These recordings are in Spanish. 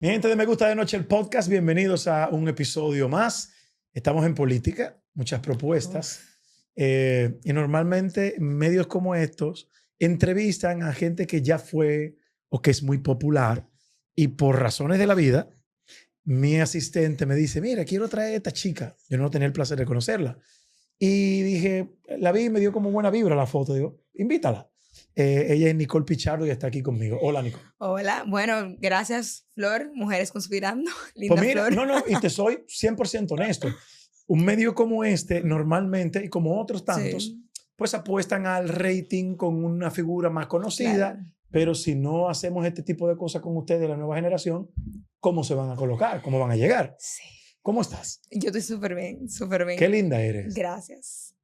Mi gente de Me Gusta de Noche, el podcast, bienvenidos a un episodio más. Estamos en política, muchas propuestas. Y normalmente medios como estos entrevistan a gente que ya fue o que es muy popular. Y por razones de la vida, mi asistente me dice, mira, quiero traer a esta chica. Yo no tenía el placer de conocerla. Y dije, la vi y me dio como buena vibra la foto. Digo, invítala. Ella es Nicole Pichardo y está aquí conmigo. Hola, Nicole. Hola, bueno, gracias, Flor, Mujeres Conspirando. Pues Linda mira, Flor. no, y te soy 100% honesto. Un medio como este, normalmente, y como otros tantos, Sí, pues apuestan al rating con una figura más conocida, claro. pero si no hacemos este tipo de cosas con ustedes, la nueva generación, ¿cómo se van a colocar? ¿Cómo van a llegar? Sí. ¿Cómo estás? Yo estoy súper bien, súper bien. Qué linda eres. Gracias.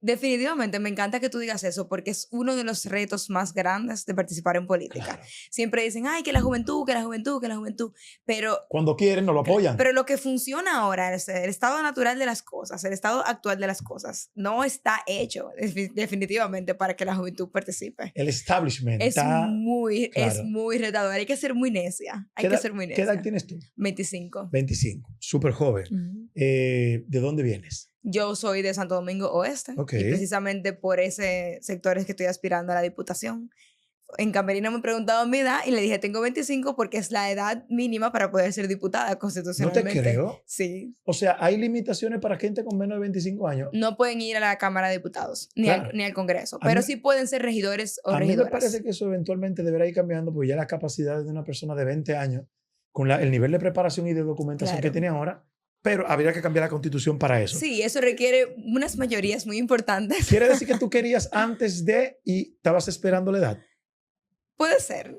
Definitivamente me encanta que tú digas eso porque es uno de los retos más grandes de participar en política. Claro. Siempre dicen, ay, que la juventud, que la juventud, que la juventud, pero Cuando quieren, no lo apoyan. Pero lo que funciona ahora es el estado natural de las cosas, el estado actual de las cosas, no está hecho definitivamente para que la juventud participe. El establishment Es está... muy Claro. retador. Hay que ser muy necia. Hay que ser muy ¿Qué edad necia. tienes tú? 25. 25. Súper joven. Ujú. ¿De dónde vienes? Yo soy de Santo Domingo Oeste Ok. y precisamente por ese sector es que estoy aspirando a la diputación. En Camerino me han preguntado mi edad y le dije tengo 25 porque es la edad mínima para poder ser diputada No te constitucionalmente. creo. Sí. O sea, hay limitaciones para gente con menos de 25 años. No pueden ir a la Cámara de Diputados ni, Claro. ni al Congreso, A pero mí- sí pueden ser regidores o A mí me regidoras. parece que eso eventualmente deberá ir cambiando, porque ya las capacidades de una persona de 20 años, con el nivel de preparación y de documentación que Claro. tiene ahora, pero habría que cambiar la constitución para eso. Sí, eso requiere unas mayorías muy importantes. ¿Quiere decir que tú querías antes de y estabas esperando la edad? Puede ser.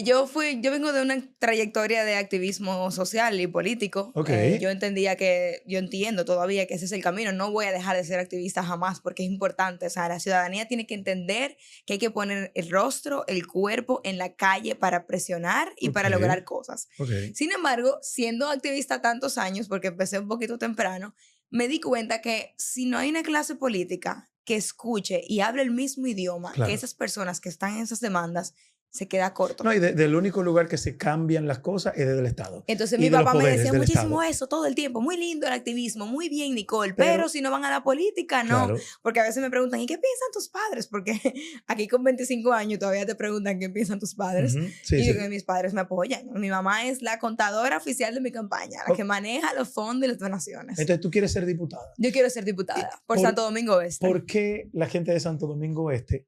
Yo vengo de una trayectoria de activismo social y político. Ok. Yo entiendo todavía que ese es el camino. No voy a dejar de ser activista jamás porque es importante. O sea, la ciudadanía tiene que entender que hay que poner el rostro, el cuerpo en la calle para presionar y para Ok. lograr cosas. Ok. Sin embargo, siendo activista tantos años, porque empecé un poquito temprano, me di cuenta que si no hay una clase política que escuche y hable el mismo idioma Claro. que esas personas que están en esas demandas, se queda corto. No, y del único lugar que se cambian las cosas es desde el Estado. Entonces Y mi de los papá me poderes decía del muchísimo Estado. eso todo el tiempo. Muy lindo el activismo, muy bien, Nicole, Pero- pero si no van a la política, no. Claro. Porque a veces me preguntan, ¿y qué piensan tus padres? Porque aquí con 25 años todavía te preguntan qué piensan tus padres. Ujú. Sí, Y sí. digo que mis padres me apoyan. Mi mamá es la contadora oficial de mi campaña, la Ok. que maneja los fondos y las donaciones. Entonces tú quieres ser diputada. Yo quiero ser diputada por por- Santo Domingo Oeste. ¿Por qué la gente de Santo Domingo Oeste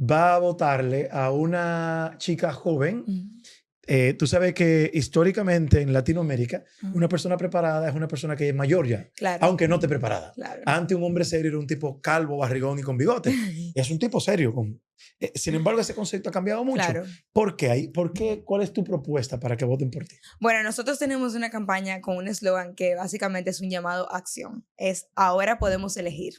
va a votarle a una chica joven? Ujú. Tú sabes que históricamente en Latinoamérica, Ujú. una persona preparada es una persona que es mayor ya, Claro. aunque no esté preparada. Claro. Antes un hombre serio era un tipo calvo, barrigón y con bigote. Es un tipo serio. Sin embargo, ese concepto ha cambiado mucho. Claro. ¿Por qué? ¿Cuál es tu propuesta para que voten por ti? Bueno, nosotros tenemos una campaña con un eslogan que básicamente es un llamado a acción. Es ahora podemos elegir.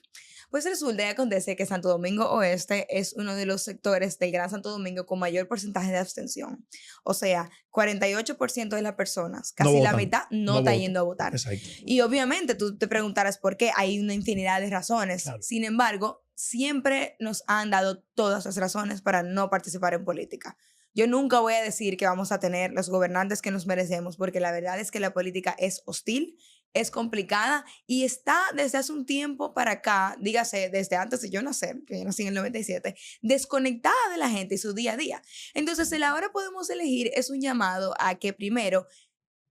Pues resulta y acontece que Santo Domingo Oeste es uno de los sectores del Gran Santo Domingo con mayor porcentaje de abstención. O sea, 48% de las personas, casi la votan. mitad, no No está votan. yendo a votar. Exacto. Y obviamente tú te preguntarás por qué. Hay una infinidad de razones. Claro. Sin embargo, siempre nos han dado todas las razones para no participar en política. Yo nunca voy a decir que vamos a tener los gobernantes que nos merecemos, porque la verdad es que la política es hostil, es complicada y está desde hace un tiempo para acá, dígase, desde antes de yo nacer, que yo nací en el 97, desconectada de la gente y su día a día. Entonces, el ahora podemos elegir es un llamado a que primero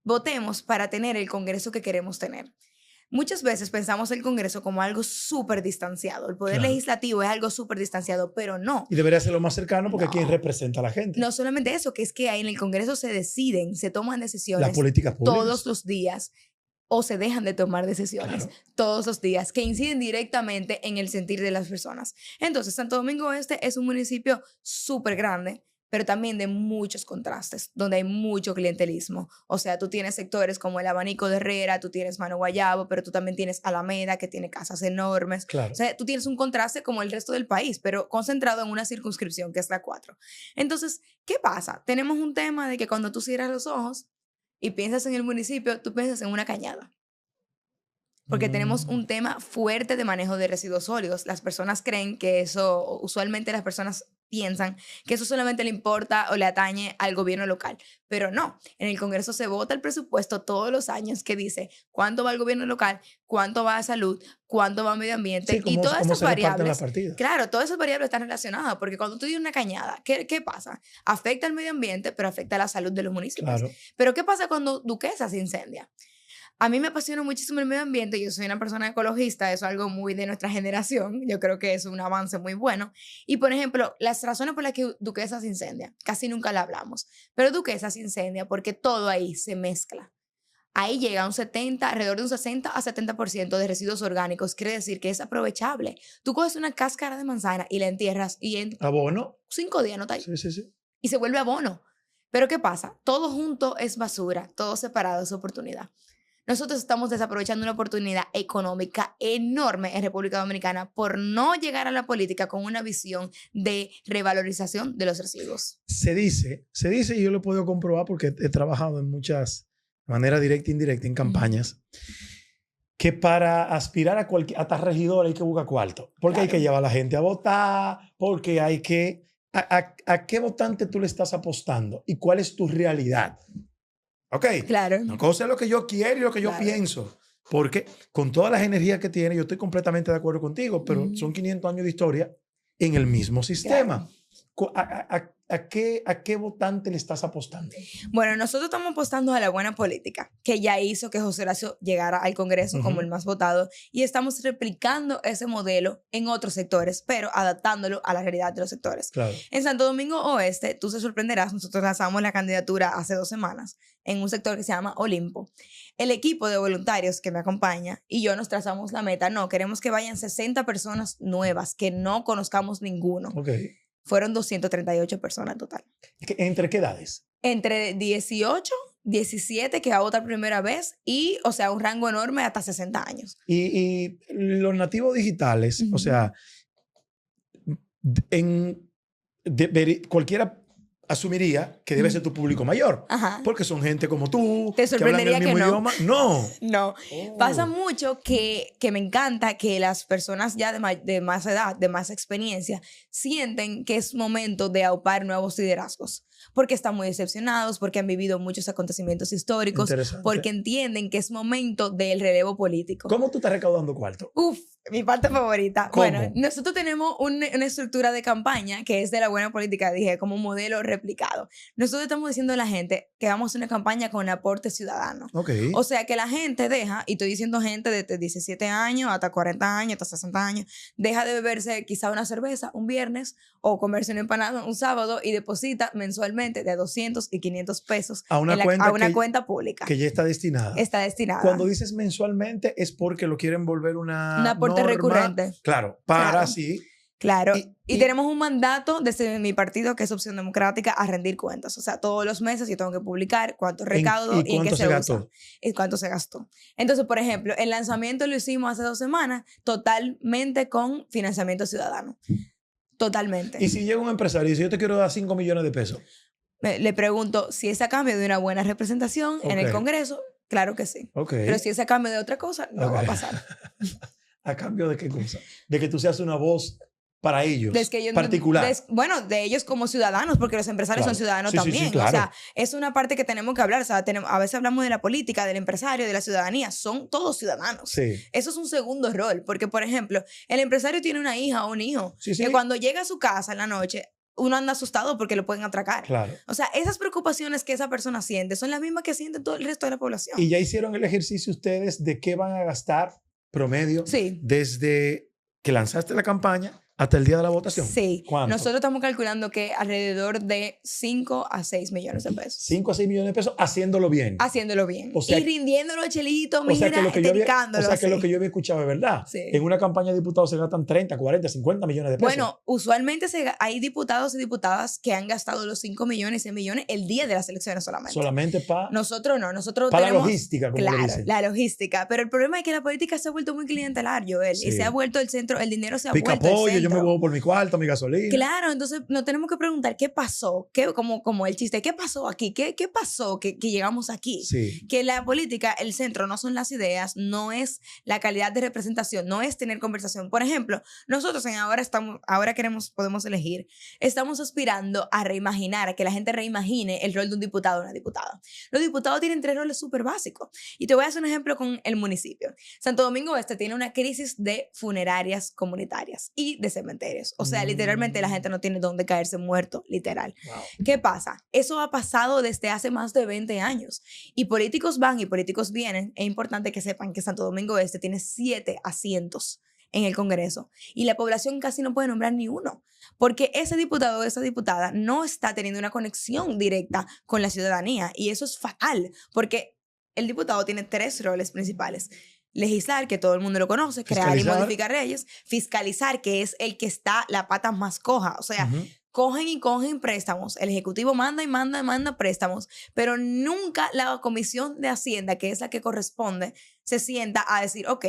votemos para tener el Congreso que queremos tener. Muchas veces pensamos el Congreso como algo súper distanciado. El poder Claro. legislativo es algo súper distanciado, pero no. Y debería ser lo más cercano porque No. ¿quién representa a la gente? No solamente eso, que es que ahí en el Congreso se deciden, se toman decisiones Las políticas públicas. todos los días o se dejan de tomar decisiones Claro. todos los días que inciden directamente en el sentir de las personas. Entonces, Santo Domingo Oeste es un municipio súper grande, pero también de muchos contrastes, donde hay mucho clientelismo. O sea, tú tienes sectores como el Abanico de Herrera, tú tienes Mano Guayabo, pero tú también tienes Alameda, que tiene casas enormes. Claro. O sea, tú tienes un contraste como el resto del país, pero concentrado en una circunscripción que es la 4. Entonces, ¿qué pasa? Tenemos un tema de que cuando tú cierras los ojos y piensas en el municipio, tú piensas en una cañada. Porque tenemos un tema fuerte de manejo de residuos sólidos. Las personas creen que eso, usualmente las personas piensan que eso solamente le importa o le atañe al gobierno local. Pero no, en el Congreso se vota el presupuesto todos los años que dice cuánto va al gobierno local, cuánto va a salud, cuánto va a medio ambiente Sí, y cómo, todas cómo esas se reparten variables. las partidas. Claro, todas esas variables están relacionadas porque cuando tú tienes una cañada, ¿qué pasa? Afecta al medio ambiente, pero afecta a la salud de los municipios. Claro. Pero ¿qué pasa cuando Duquesa se incendia? A mí me apasiona muchísimo el medio ambiente, yo soy una persona ecologista, eso es algo muy de nuestra generación, yo creo que es un avance muy bueno. Y por ejemplo, las razones por las que Duquesa se incendia, casi nunca la hablamos, pero Duquesa se incendia porque todo ahí se mezcla. Ahí llega alrededor de un 60 a 70% de residuos orgánicos, quiere decir que es aprovechable. Tú coges una cáscara de manzana y la entierras y en ¿Abono? 5 días no está ahí. Sí. Y se vuelve abono. Pero ¿qué pasa? Todo junto es basura, todo separado es oportunidad. Nosotros estamos desaprovechando una oportunidad económica enorme en República Dominicana por no llegar a la política con una visión de revalorización de los residuos. Se dice, y yo lo he podido comprobar porque he trabajado en muchas, de manera directa e indirecta, en campañas, que para aspirar a tal regidor hay que buscar cuarto. Porque Claro. hay que llevar a la gente a votar, porque hay que... ¿A qué votante tú le estás apostando? ¿Y cuál es tu realidad? ¿Ok? Claro. Una cosa es lo que yo quiero y lo que yo Claro. pienso. Porque con todas las energías que tiene, yo estoy completamente de acuerdo contigo, pero Ujú. son 500 años de historia en el mismo sistema. Claro. ¿A qué votante le estás apostando? Bueno, nosotros estamos apostando a la buena política, que ya hizo que José Horacio llegara al Congreso como el más votado, y estamos replicando ese modelo en otros sectores, pero adaptándolo a la realidad de los sectores. Claro. En Santo Domingo Oeste, tú se sorprenderás, nosotros lanzamos la candidatura hace 2 semanas en un sector que se llama Olimpo. El equipo de voluntarios que me acompaña y yo nos trazamos la meta. No, queremos que vayan 60 personas nuevas, que no conozcamos ninguno. Ok. Fueron 238 personas en total. ¿Entre qué edades? Entre 18, 17, que va a votar primera vez, y, o sea, un rango enorme hasta 60 años. Y los nativos digitales, Ujú. o sea, cualquiera asumiría que debe ser tu público mayor. Ajá. Porque son gente como tú, ¿Te que hablan el sorprendería mismo que no? idioma. No. No. Oh. Pasa mucho que me encanta que las personas ya de más edad, de más experiencia, sienten que es momento de aupar nuevos liderazgos. Porque están muy decepcionados, porque han vivido muchos acontecimientos históricos, Interesante. porque entienden que es momento del relevo político. ¿Cómo tú estás recaudando cuarto? Uf, mi parte favorita. ¿Cómo? Bueno, nosotros tenemos una estructura de campaña que es de la buena política, dije, como un modelo replicado. Nosotros estamos diciendo a la gente que vamos a hacer una campaña con aporte ciudadano. Ok. O sea, que la gente deja, y estoy diciendo gente de 17 años hasta 40 años, hasta 60 años, deja de beberse quizá una cerveza un viernes o comerse una empanada un sábado y deposita mensualmente de 200 y 500 pesos a una, cuenta pública. Que ya está destinada. Está destinada. Cuando dices mensualmente es porque lo quieren volver un aporte norma, recurrente. Claro, para Claro. así. Claro, Y y tenemos un mandato desde mi partido, que es Opción Democrática, a rendir cuentas. O sea, todos los meses yo tengo que publicar cuánto recaudo y en qué se gastó. usa. Y cuánto se gastó. Entonces, por ejemplo, el lanzamiento lo hicimos hace 2 semanas totalmente con financiamiento ciudadano. Totalmente. Y si llega un empresario y dice, yo te quiero dar 5 millones de pesos. Le pregunto si es a cambio de una buena representación en el Ok. Congreso. Claro que sí. Ok. Pero si es a cambio de otra cosa, no Ok. va a pasar. ¿A cambio de qué cosa? De que tú seas una voz para ellos, Desde que ellos particular. Bueno, de ellos como ciudadanos, porque los empresarios Claro. son ciudadanos Sí, sí, sí, también. claro. O sea, es una parte que tenemos que hablar. O sea, a veces hablamos de la política, del empresario, de la ciudadanía. Son todos ciudadanos. Sí. Eso es un segundo rol, porque, por ejemplo, el empresario tiene una hija o un hijo Sí, sí. que cuando llega a su casa en la noche, uno anda asustado porque lo pueden atracar. Claro. O sea, esas preocupaciones que esa persona siente son las mismas que siente todo el resto de la población. Y ya hicieron el ejercicio ustedes de qué van a gastar promedio Sí. desde que lanzaste la campaña hasta el día de la votación. Sí. ¿Cuánto? Nosotros estamos calculando que alrededor de 5 a 6 millones de pesos. 5 a 6 millones de pesos haciéndolo bien. Haciéndolo bien. O sea, y rindiéndolo, Chelito, O mira, sea, que lo que yo había, dedicándolo así. lo que yo había escuchado es verdad. Sí. En una campaña de diputados se gastan 30, 40, 50 millones de pesos. Bueno, usualmente hay diputados y diputadas que han gastado los 5 millones, 6 millones el día de las elecciones solamente. Solamente para Nosotros no, nosotros la tenemos... logística, como le Claro, dicen. la logística. Pero el problema es que la política se ha vuelto muy clientelar, Joel. Sí. Y se ha vuelto el centro, el dinero se ha Pica vuelto el pollo, centro. yo me voy por mi cuarto, mi gasolina. Claro, entonces nos tenemos que preguntar qué pasó, como el chiste, ¿qué pasó aquí? ¿Qué pasó que llegamos aquí? Sí. Que la política, el centro no son las ideas, no es la calidad de representación, no es tener conversación. Por ejemplo, nosotros ahora podemos elegir, estamos aspirando a reimaginar, a que la gente reimagine el rol de un diputado o una diputada. Los diputados tienen 3 roles súper básicos. Y te voy a hacer un ejemplo con el municipio. Santo Domingo Este tiene una crisis de funerarias comunitarias y de cementerios. O sea, literalmente la gente no tiene dónde caerse muerto, literal. Wow. ¿Qué pasa? Eso ha pasado desde hace más de 20 años. Y políticos van y políticos vienen. Es importante que sepan que Santo Domingo Este tiene 7 asientos en el Congreso y la población casi no puede nombrar ni uno, porque ese diputado o esa diputada no está teniendo una conexión directa con la ciudadanía y eso es fatal, porque el diputado tiene 3 roles principales: legislar, que todo el mundo lo conoce, crear y modificar leyes; fiscalizar, que es el que está la pata más coja, o sea, cogen y cogen préstamos, el ejecutivo manda y manda y manda préstamos, pero nunca la comisión de Hacienda, que es la que corresponde, se sienta a decir, ok,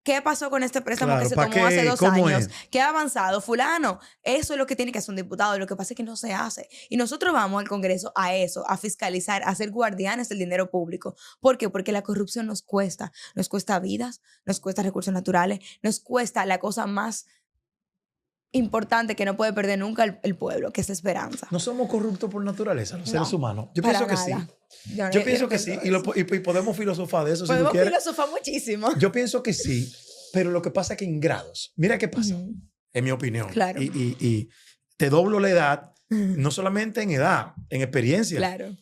¿qué pasó con este préstamo que se tomó hace 2 años? ¿Qué ha avanzado? Fulano, eso es lo que tiene que hacer un diputado. Lo que pasa es que no se hace. Y nosotros vamos al Congreso a eso, a fiscalizar, a ser guardianes del dinero público. ¿Por qué? Porque la corrupción nos cuesta vidas, nos cuesta recursos naturales, nos cuesta la cosa más importante que no puede perder nunca el pueblo, que es la esperanza. No somos corruptos por naturaleza, los seres humanos. Yo para pienso que nada. sí. Yo pienso que sí. Y podemos filosofar de eso si tú quieres. Podemos filosofar muchísimo. Yo pienso que sí, pero lo que pasa es que en grados. Mira qué pasa, en mi opinión. Claro. Y te doblo la edad, no solamente en edad, en experiencia. Claro.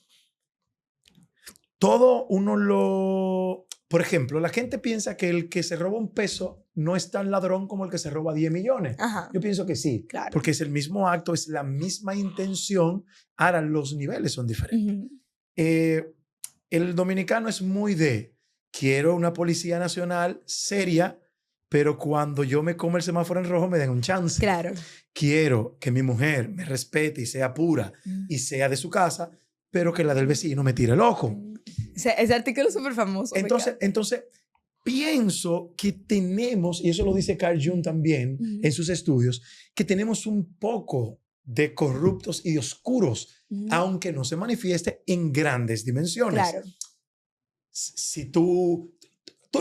Todo uno lo... Por ejemplo, la gente piensa que el que se roba un peso no es tan ladrón como el que se roba 10 millones. Ajá. Yo pienso que sí, Claro. porque es el mismo acto, es la misma intención, ahora los niveles son diferentes. El dominicano es muy de, quiero una policía nacional seria, pero cuando yo me como el semáforo en rojo me den un chance. Claro. Quiero que mi mujer me respete y sea pura y sea de su casa, pero que la del vecino me tire el ojo. Ese artículo es súper famoso. Entonces, pienso que tenemos, y eso lo dice Carl Jung también en sus estudios, que tenemos un poco de corruptos y de oscuros, aunque no se manifieste en grandes dimensiones. Claro. Si tú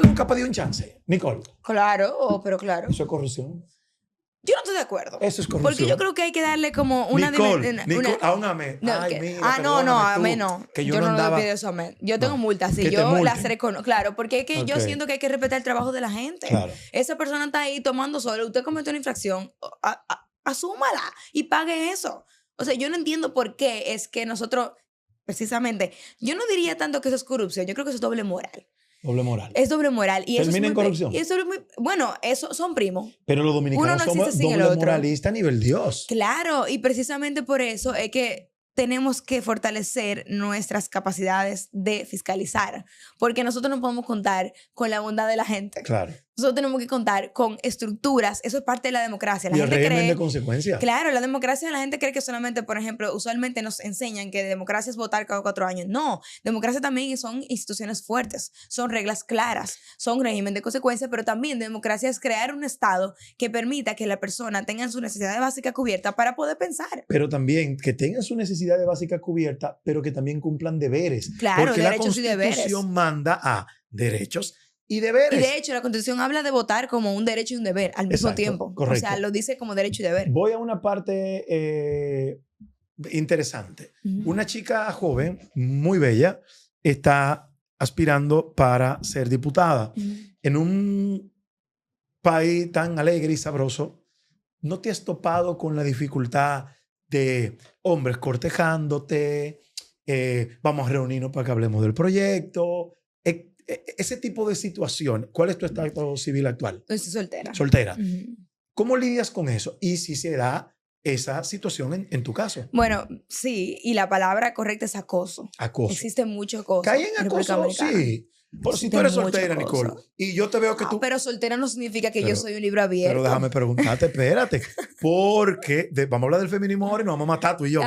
nunca has pedido un chance, Nicole. Claro, pero claro. Eso es corrupción. Yo no estoy de acuerdo. Eso es corrupción. Porque yo creo que hay que darle como una... Nicole, a un amén. No, ay, que, mira, no, a mí no. Que yo no le pido eso a amén. Yo tengo multas y yo las reconozco. Claro, porque es que yo siento que hay que respetar el trabajo de la gente. Claro. Esa persona está ahí tomando solo. Usted cometió una infracción, asúmala y pague eso. O sea, yo no entiendo por qué es que nosotros, precisamente, yo no diría tanto que eso es corrupción. Yo creo que eso es doble moral. Doble moral. Es doble moral. Y termina eso en corrupción. Y eso es muy, bueno, eso son primos. Pero los dominicanos somos doble moralistas a nivel Dios. Claro, y precisamente por eso es que tenemos que fortalecer nuestras capacidades de fiscalizar, porque nosotros no podemos contar con la bondad de la gente. Claro. Nosotros tenemos que contar con estructuras. Eso es parte de la democracia. La y gente el régimen cree, de consecuencias. Claro, la democracia, la gente cree que solamente, por ejemplo, usualmente nos enseñan que democracia es votar cada 4 años. No, democracia también son instituciones fuertes, son reglas claras, son régimen de consecuencias, pero también democracia es crear un Estado que permita que la persona tenga su necesidad básica cubierta para poder pensar. Pero también que tengan su necesidad básica cubierta, pero que también cumplan deberes. Claro, porque derechos y deberes. La Constitución manda a derechos y deberes. Y de hecho, la Constitución habla de votar como un derecho y un deber al mismo tiempo. Correcto. O sea, lo dice como derecho y deber. Voy a una parte interesante. Una chica joven, muy bella, está aspirando para ser diputada. En un país tan alegre y sabroso, ¿no te has topado con la dificultad de hombres cortejándote? Vamos a reunirnos para que hablemos del proyecto. Ese tipo de situación. ¿Cuál es tu estado civil actual? Estoy soltera. Soltera. ¿Cómo lidias con eso? Y si se da esa situación en tu caso. Bueno, sí. Y la palabra correcta es acoso. Acoso. Existe mucho acoso. ¿Cae en acoso? Sí. Por si tú eres soltera, Nicole, y yo te veo que tú... Pero soltera no significa que yo soy un libro abierto. Pero déjame preguntarte, espérate. Porque vamos a hablar del feminismo ahora y nos vamos a matar tú y yo.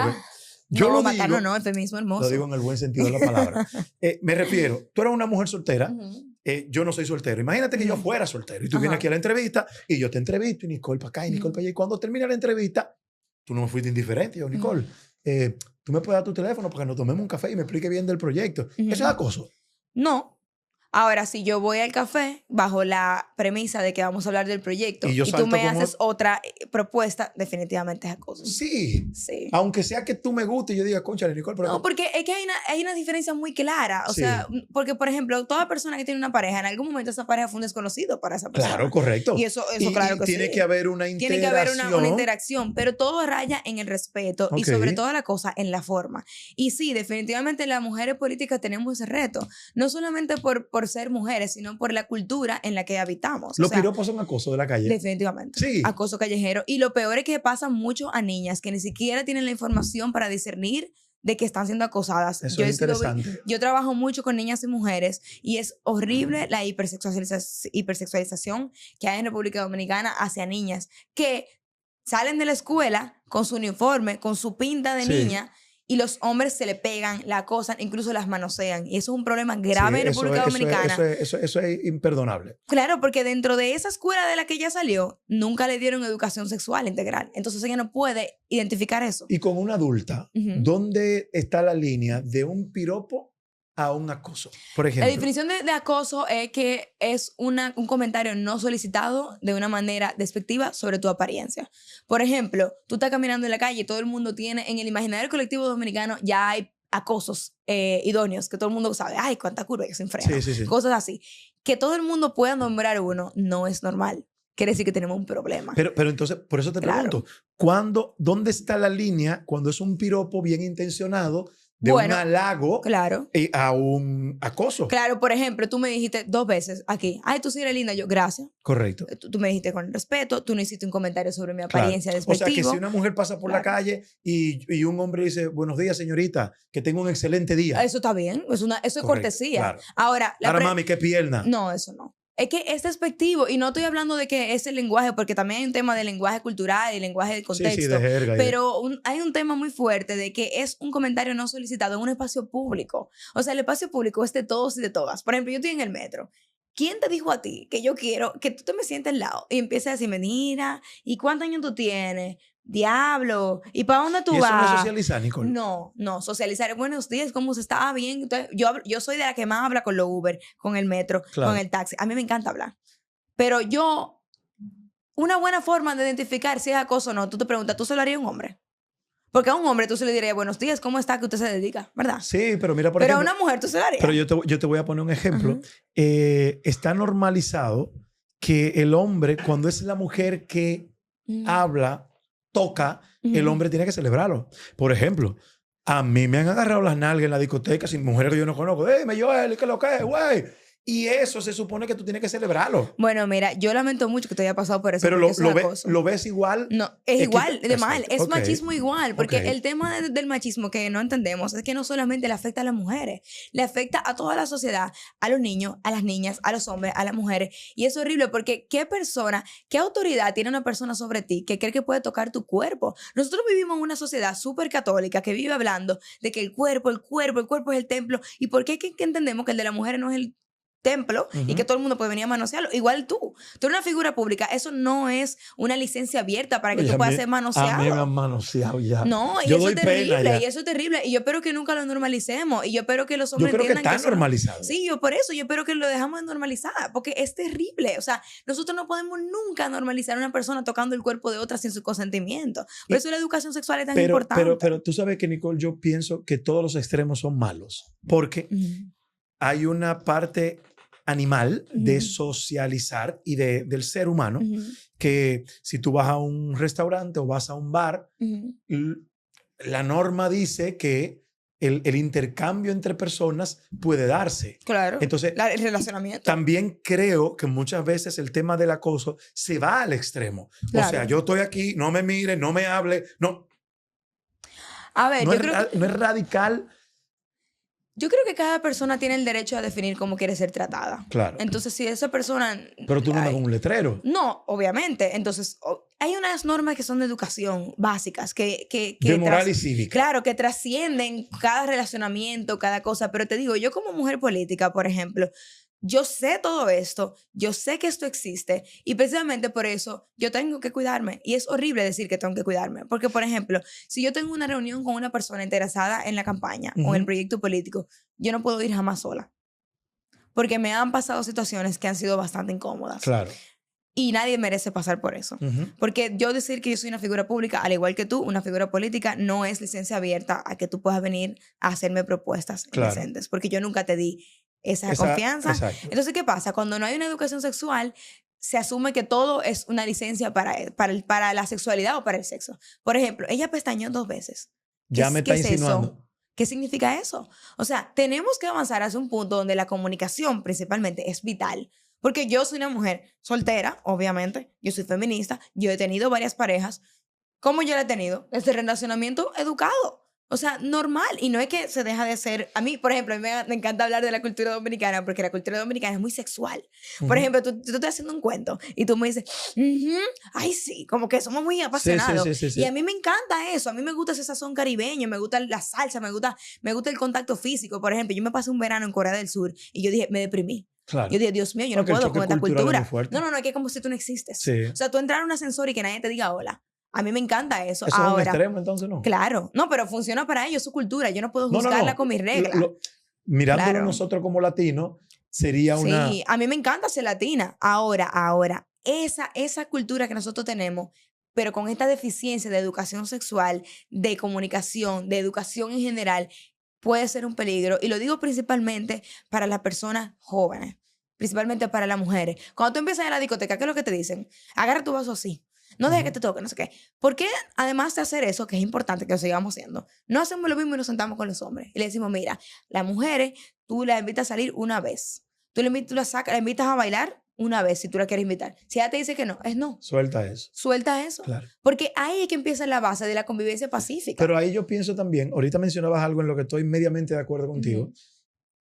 Yo no, lo digo, no, el feminismo hermoso. Lo digo en el buen sentido de la palabra. Me refiero, tú eres una mujer soltera, yo no soy soltero. Imagínate que yo fuera soltero y tú vienes aquí a la entrevista y yo te entrevisto y Nicole para acá y Nicole para allá. Y cuando termina la entrevista, tú no me fuiste indiferente. Yo, Nicole, tú me puedes dar tu teléfono para que nos tomemos un café y me explique bien del proyecto. Eso es acoso. No. Ahora, si yo voy al café bajo la premisa de que vamos a hablar del proyecto y tú me haces otra propuesta, definitivamente es acoso. Sí. Sí. Aunque sea que tú me guste y yo diga, cónchale, Nicole, pero... No, porque es que hay una diferencia muy clara. O sea, porque, por ejemplo, toda persona que tiene una pareja, en algún momento esa pareja fue un desconocido para esa persona. Claro, correcto. Y eso claro que sí. Tiene que haber una interacción. Tiene que haber una interacción, pero todo raya en el respeto y sobre todo la cosa en la forma. Y sí, definitivamente las mujeres políticas tenemos ese reto. No solamente por ser mujeres, sino por la cultura en la que habitamos. Los piropos son acoso de la calle. Definitivamente. Sí. Acoso callejero. Y lo peor es que pasa mucho a niñas que ni siquiera tienen la información para discernir de que están siendo acosadas. Eso es interesante. Yo trabajo mucho con niñas y mujeres y es horrible la hipersexualización que hay en República Dominicana hacia niñas que salen de la escuela con su uniforme, con su pinta de niña, y los hombres se le pegan, la acosan, incluso las manosean. Y eso es un problema grave en República Dominicana. Eso es imperdonable. Claro, porque dentro de esa escuela de la que ella salió, nunca le dieron educación sexual integral. Entonces ella no puede identificar eso. Y con una adulta, ¿dónde está la línea de un piropo a un acoso? Por ejemplo. La definición de acoso es que es un comentario no solicitado de una manera despectiva sobre tu apariencia. Por ejemplo, tú estás caminando en la calle y todo el mundo tiene, en el imaginario colectivo dominicano ya hay acosos idóneos, que todo el mundo sabe, ay, cuánta curva que se enfrenta. Sí. Cosas así. Que todo el mundo pueda nombrar uno no es normal. Quiere decir que tenemos un problema. Pero entonces, por eso te pregunto, ¿dónde está la línea cuando es un piropo bien intencionado de un halago a un acoso? Claro, por ejemplo, tú me dijiste 2 veces aquí, ay, tú sí eres linda, yo, gracias. Correcto. Tú me dijiste con respeto, tú no hiciste un comentario sobre mi apariencia despectivo. O sea, que si una mujer pasa por la calle y un hombre dice, buenos días, señorita, que tenga un excelente día. Eso está bien, eso es cortesía. Claro. Ahora, mami, qué pierna. No, eso no. Es que es despectivo y no estoy hablando de que es el lenguaje, porque también hay un tema de lenguaje cultural y lenguaje de contexto. Sí, de jerga. Pero hay un tema muy fuerte de que es un comentario no solicitado en un espacio público. O sea, el espacio público es de todos y de todas. Por ejemplo, yo estoy en el metro. ¿Quién te dijo a ti que yo quiero que tú te me sientes al lado y empieces a decirme, mira, ¿y cuántos años tú tienes? Diablo, ¿y para dónde tú vas? ¿Y eso no es socializar, Nicole? No, socializar. Buenos días, ¿cómo se está? Bien. Entonces, yo soy de la que más habla con los Uber, con el metro, con el taxi. A mí me encanta hablar. Pero una buena forma de identificar si es acoso o no, tú te preguntas, ¿tú se lo harías a un hombre? Porque a un hombre tú se le dirías, buenos días, ¿cómo está? ¿Que usted se dedica? ¿Verdad? Sí, pero mira, por ejemplo... Pero a una mujer tú se lo harías. Pero yo te voy a poner un ejemplo. Está normalizado que el hombre, cuando es la mujer que habla, toca, el hombre tiene que celebrarlo. Por ejemplo, a mí me han agarrado las nalgas en la discoteca sin mujeres que yo no conozco. Dime, Joel, ¿qué es lo que es, güey? Y eso se supone que tú tienes que celebrarlo. Bueno, mira, yo lamento mucho que te haya pasado por eso. Pero lo ves igual. No, es igual, de mal. Es machismo igual. Porque el tema del machismo que no entendemos es que no solamente le afecta a las mujeres, le afecta a toda la sociedad, a los niños, a las niñas, a los hombres, a las mujeres. Y es horrible porque ¿qué autoridad tiene una persona sobre ti que cree que puede tocar tu cuerpo? Nosotros vivimos en una sociedad súper católica que vive hablando de que el cuerpo es el templo. ¿Y por qué que entendemos que el de la mujer no es el templo y que todo el mundo puede venir a manosearlo? Igual tú eres una figura pública, eso no es una licencia abierta para que tú puedas ser manoseado. A mí me han manoseado ya. No, y eso es terrible, y yo espero que nunca lo normalicemos, y yo espero que los hombres entiendan que... Yo creo que está normalizado. Sí, yo espero que lo dejamos de normalizar, porque es terrible. O sea, nosotros no podemos nunca normalizar a una persona tocando el cuerpo de otra sin su consentimiento. Por eso la educación sexual es tan importante. Pero tú sabes que, Nicole, yo pienso que todos los extremos son malos, porque hay una parte animal de socializar y del ser humano que si tú vas a un restaurante o vas a un bar, la norma dice que el intercambio entre personas puede darse. Claro. Entonces, el relacionamiento. También creo que muchas veces el tema del acoso se va al extremo. Claro. O sea, yo estoy aquí, no me mire, no me hable, no. A ver, no es radical. Yo creo que cada persona tiene el derecho a definir cómo quiere ser tratada. Claro. Entonces, si esa persona... Pero tú no das un letrero. No, obviamente. Entonces, hay unas normas que son de educación básicas que de moral y cívica. Claro, que trascienden cada relacionamiento, cada cosa. Pero te digo, yo como mujer política, por ejemplo, yo sé todo esto, yo sé que esto existe y precisamente por eso yo tengo que cuidarme. Y es horrible decir que tengo que cuidarme, porque por ejemplo, si yo tengo una reunión con una persona interesada en la campaña o en el proyecto político, yo no puedo ir jamás sola, porque me han pasado situaciones que han sido bastante incómodas. Claro. Y nadie merece pasar por eso. Porque yo decir que yo soy una figura pública, al igual que tú, una figura política, no es licencia abierta a que tú puedas venir a hacerme propuestas indecentes, porque yo nunca te di esa confianza. Exacto. Entonces, ¿qué pasa? Cuando no hay una educación sexual, se asume que todo es una licencia para la sexualidad o para el sexo. Por ejemplo, ella pestañó 2 veces. Ya me está ¿Qué es insinuando. eso? ¿Qué significa eso? O sea, tenemos que avanzar hacia un punto donde la comunicación principalmente es vital. Porque yo soy una mujer soltera, obviamente, yo soy feminista, yo he tenido varias parejas. ¿Cómo yo la he tenido? Desde relacionamiento educado. O sea, normal. Y no es que se deja de ser... A mí, por ejemplo, a mí me encanta hablar de la cultura dominicana porque la cultura dominicana es muy sexual. Por ejemplo, tú estás haciendo un cuento y tú me dices, ay, sí, como que somos muy apasionados. Sí. Y a mí me encanta eso. A mí me gusta ese sazón caribeño, me gusta la salsa, me gusta el contacto físico. Por ejemplo, yo me pasé un verano en Corea del Sur y yo dije, me deprimí. Claro. Yo dije, Dios mío, yo Porque no puedo con esta cultura. No, es que es como si tú no existes. Sí. O sea, tú entrar a un ascensor y que nadie te diga hola. A mí me encanta eso. Eso ahora, es un extremo, entonces, ¿no? Claro. No, pero funciona para ellos, su cultura. Yo no puedo juzgarla con mis reglas. Mirándolo nosotros como latinos, sería una... Sí, a mí me encanta ser latina. Ahora, esa cultura que nosotros tenemos, pero con esta deficiencia de educación sexual, de comunicación, de educación en general, puede ser un peligro. Y lo digo principalmente para las personas jóvenes, principalmente para las mujeres. Cuando tú empiezas a ir a la discoteca, ¿qué es lo que te dicen? Agarra tu vaso así. No dejes que te toque, no sé qué. ¿Por qué, además de hacer eso, que es importante que lo sigamos haciendo, no hacemos lo mismo y nos sentamos con los hombres? Y le decimos, mira, las mujeres, tú las invitas a salir una vez. Tú la invitas a bailar una vez si tú la quieres invitar. Si ella te dice que no, es no. Suelta eso. Suelta eso. Claro. Porque ahí es que empieza la base de la convivencia pacífica. Pero ahí yo pienso también, ahorita mencionabas algo en lo que estoy mediamente de acuerdo contigo.